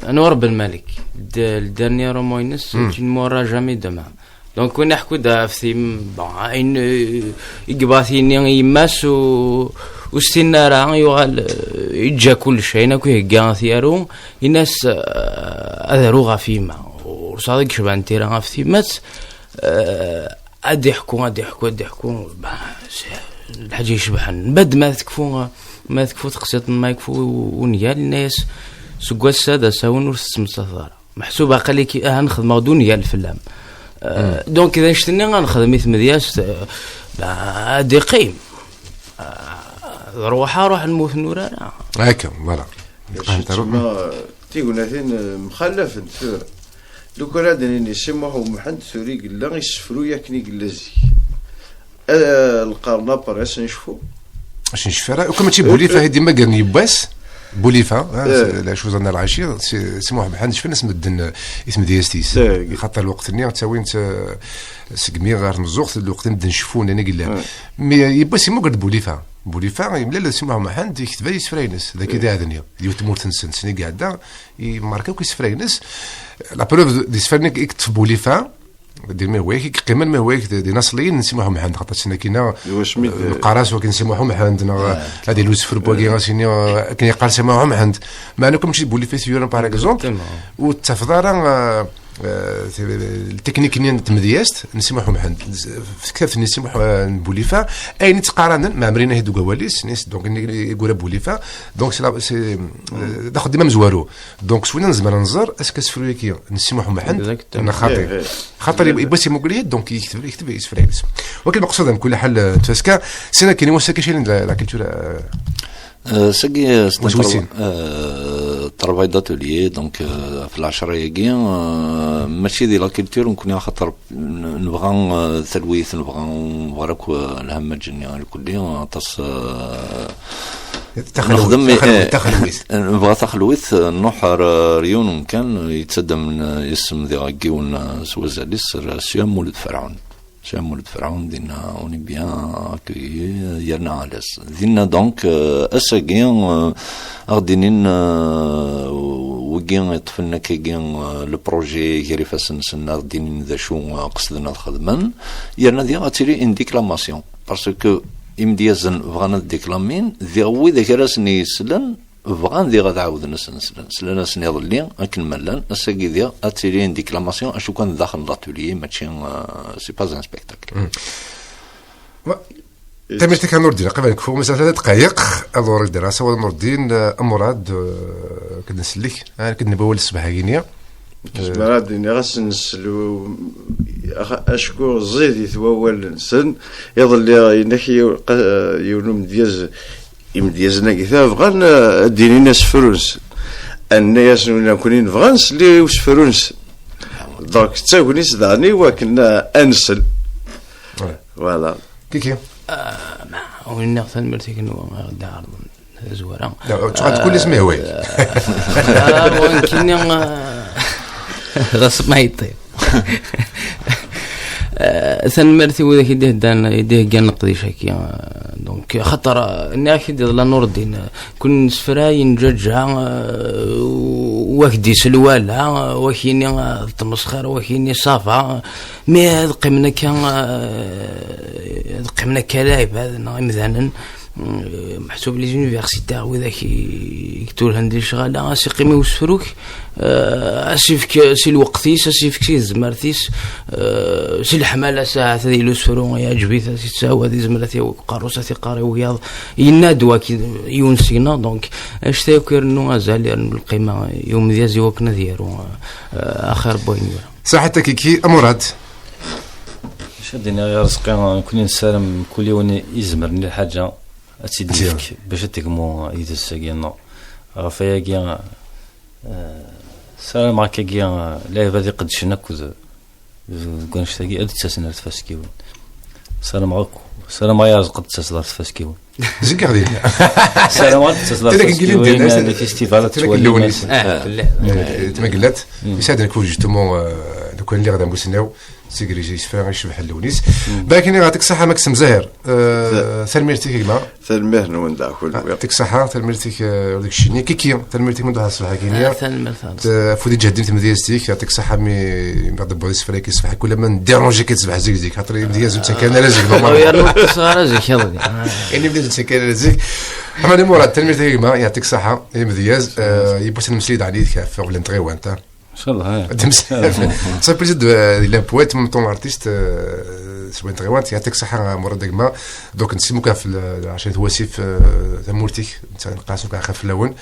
انور بن مالك الدرني روموينس مورا جامي دما دونك كنا نحكوا دا في باين يقباثيني يماس وستينارا يوغال يجا كل شيء ناكو هكا ثيارو الناس اذرو غافيما وصادق شبان تيرا غافيمات ادحكوا الحاجه يشبحن بد ما تكفو تقسيط ما يكفو ونيال الناس سكوا السادس ونور السمسثاره محسوبه قال لك نخدموا دنيا الفلام دونك اذا شتني غنخدم مثل مدياس دي قيم روح نموت نورانا هكا فوالا تيقولنا ثين مخلف الثور لو كان هذا يسموه محمد ثوري قال يسفروا ياكني قلازي القرن باراس نشوفوا اش نشفرا وكما تيبولي فهي ديما قال يباس بوليفا لا شوز انا العشير سموه محمد شفنا اسم الدن اسم دياستيس خاطر الوقت اللي تساوي انت سقمي غير نزوق الوقت نبدا نشوفون انا قال مي يباس مو قد بوليفا يملا سموه محمد يكتب لي سفرينس ذاك دا الدنيا ديال تمور تنسن سني قاعده يماركاو كيسفرينس لا بروف دي سفرنك يكتب بوليفا دير ما هواك قيمه ما هواك دي ناصلين نسموهم محمد خاطر سنا كاينه القراص وكنسموهم محمد هذه لوز فربوكي غاسيني كاين يقال سموهم محمد ما انكم تجي بولي فيسيون باغ اكزومبل والتفضار التكنيكيين تمدياست نسموهم محمد كيف نسموهم بوليفا اي نتقارن ما عمرنا هادو كواليس ناس دونك يقول بوليفا دونك سي ناخذ ديما مزوارو دونك سوينا نزمر ننظر اسكو سفرويكي نسموهم محمد انا خاطر يبغي يمقلي دونك يكتب يسفرينس ولكن المقصود كل حال تفسكا سنه كاين واش كاين لا كولتور ساقي طرباي داتوليي دونك في العشرة ياكي ماشي ديال لا كولتور نكون خاطر نبغى تلويث نبغى راك الهم الجنيه الكليه تص تخلويث نبغى تخلويث نحر ريون كان يتصدى من اسم ذي غاكيون سوازاليس سيام مولد فرعون دينا اوني بيان اكوي يرنا علاس دينا دونك اساكين غاديين وكين يطفلنا كيكين لو بروجي كيري فاسن سنا غاديين ذا شو قصدنا خدمن يرنا دي غاتيري ان ديكلاماسيون باسكو امديازن بغانا ديكلامين ذي وي ذاك راسني يسلن بغان ذي غتعاود نسلنا سنيض اللي اكل ملان اساكي ذي اتيرين ديكلاماسيون اشو كان داخل لاتوليي ماشي سي با ان سبيكتاكل تمشي كان نور الدين قبل نكفو مثلا 3 دقائق ادور الدراسه ولا نور الدين مراد كنسلك كنبوا الصباح كينيا مراد غاس نسلو اشكو زيد يتوول نسن يظل ينكي يولم ديازنا كتاب غان الدينين ناس فرنس الناس كونين فرنس اللي وش فرنس دونك تاكونيس داني وكنا انسل فوالا كيكي وين نغثن مرتك انه دار زوره تقول اسمه وين ممكن غصب ما يطيب ثنمرتي وذاك يديه كان نقضي شكي دونك خطر اني اكيد لا نور الدين كون نسفراي نجرجها وكدي سلوالا وكيني تمسخر وكيني صافا مي هاد قمنا كلاعب هذا مثلا محسوب لي زونيفرسيتير وذاك يكتب هندي شغاله سي قيمي وسفروك اسيفك سي الوقتيس اسيفك سي زمرتيس سي الحماله ساعه هذه لو سفرو يعجبي تساوى هذه زمرتي وقروسه قاري وياض ينادوا كي يونسينا دونك اش تاكر انه ازال القيمه يوم ديازي وكنا ديالو اخر بوين صحتك كيكي امورات شدينا يا رزقي كوني نسالم كل يوم يزمرني الحاجه اتيديك باش تكمو يدسكينا غفايا سلام معك كيا لا هذه قد شنكوز كنشتاقي ادتسنا تفاسكيون سلام عليكم سلام يا قد تسلات تفاسكيون زيك غادي سلام عليكم تسلات تفاسكيون الفيستيفالات تولي تمقلات يساعدك جوستومون كون اللي غادا نبوسناو سيكريجي يسفر يشبح اللونيس باكين يعطيك الصحه ماكسم زاهر ثلميرتك كما ثلميه نون داخل يعطيك الصحه ثلميرتك داك الشيء كيكي ثلميرتك من ضحى الصباح كينيا فودي جهدين تمديازتك يعطيك الصحه مي بعد بودي سفريك يصبح كل ما نديرونجي كتصبح زيك خاطر مدياز انت كان لازم نورمال صغار زيك يلا يعني بديت انت كان لازم محمد مراد ثلميرتك كما يعطيك الصحه مدياز يبوس نمسيد عليك في لنتري وانت ان شاء الله صافي بليز لا بويت من طون ارتيست سوين تغيوانت يعطيك الصحه مراد ديما دوك نسيموك في عشان تواسيف تمورتيك نقاسوك على خف اللون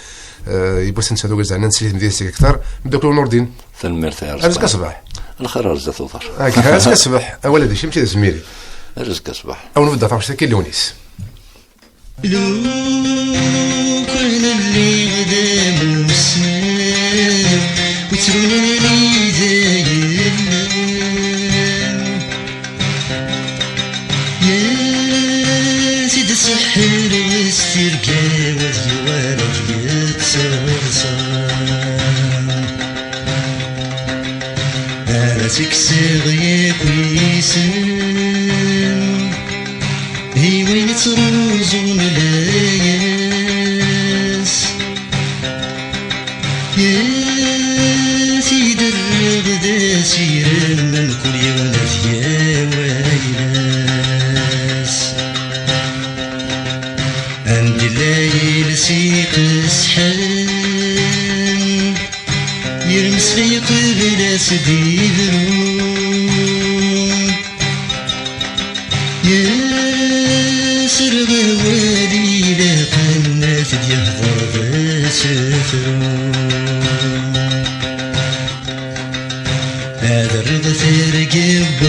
يبوس نسالو زعما نسيت مديالك اكثر دوك نور الدين ثلميرتي رزق صباح الخير رزق وفر رزق صباح ولدي شي زميري رزق صباح او نبدا فاش كاين لونيس لو كل اللي غدا مسلم وتروني دايما يا سيد السحر واسترقى والزوار يتصرصر على تكسر كويسن هي وين تروزون لايس يا سيد الرغد سير من كل يوم يا ويلاس عند الليل سيق السحان يرمس في قبل سديدرون يا سرغ والي لقنات يحضر ذا سفرون هذا الرضا ترقبان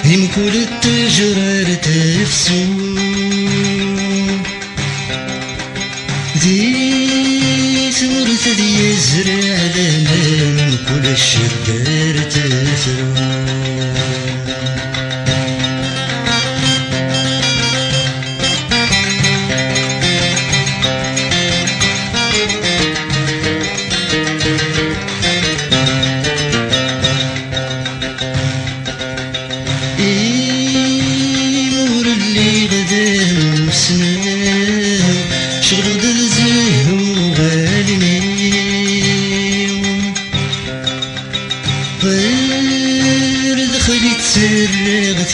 هم كل التجرار تفسون ذي ثمرة ذي يزرع لنا من كل الشبار تفرون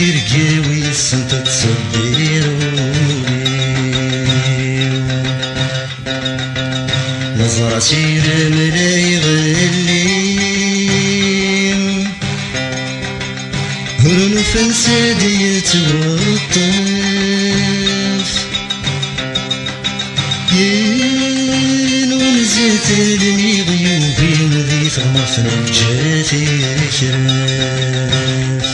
ترقاوي السنت تصبيروني نظرة سير ملاي غليم هرن فنسادي يتوطف ينون زيت المي غيوبي وذي مفنى جاتي كراف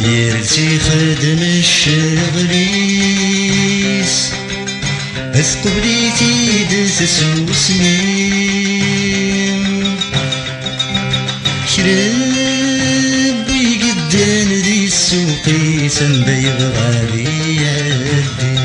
يرتي خدم الشغليس اثقبليتي دسسوسني كرب يقدان ذي السوقي سنبيض غالي يدي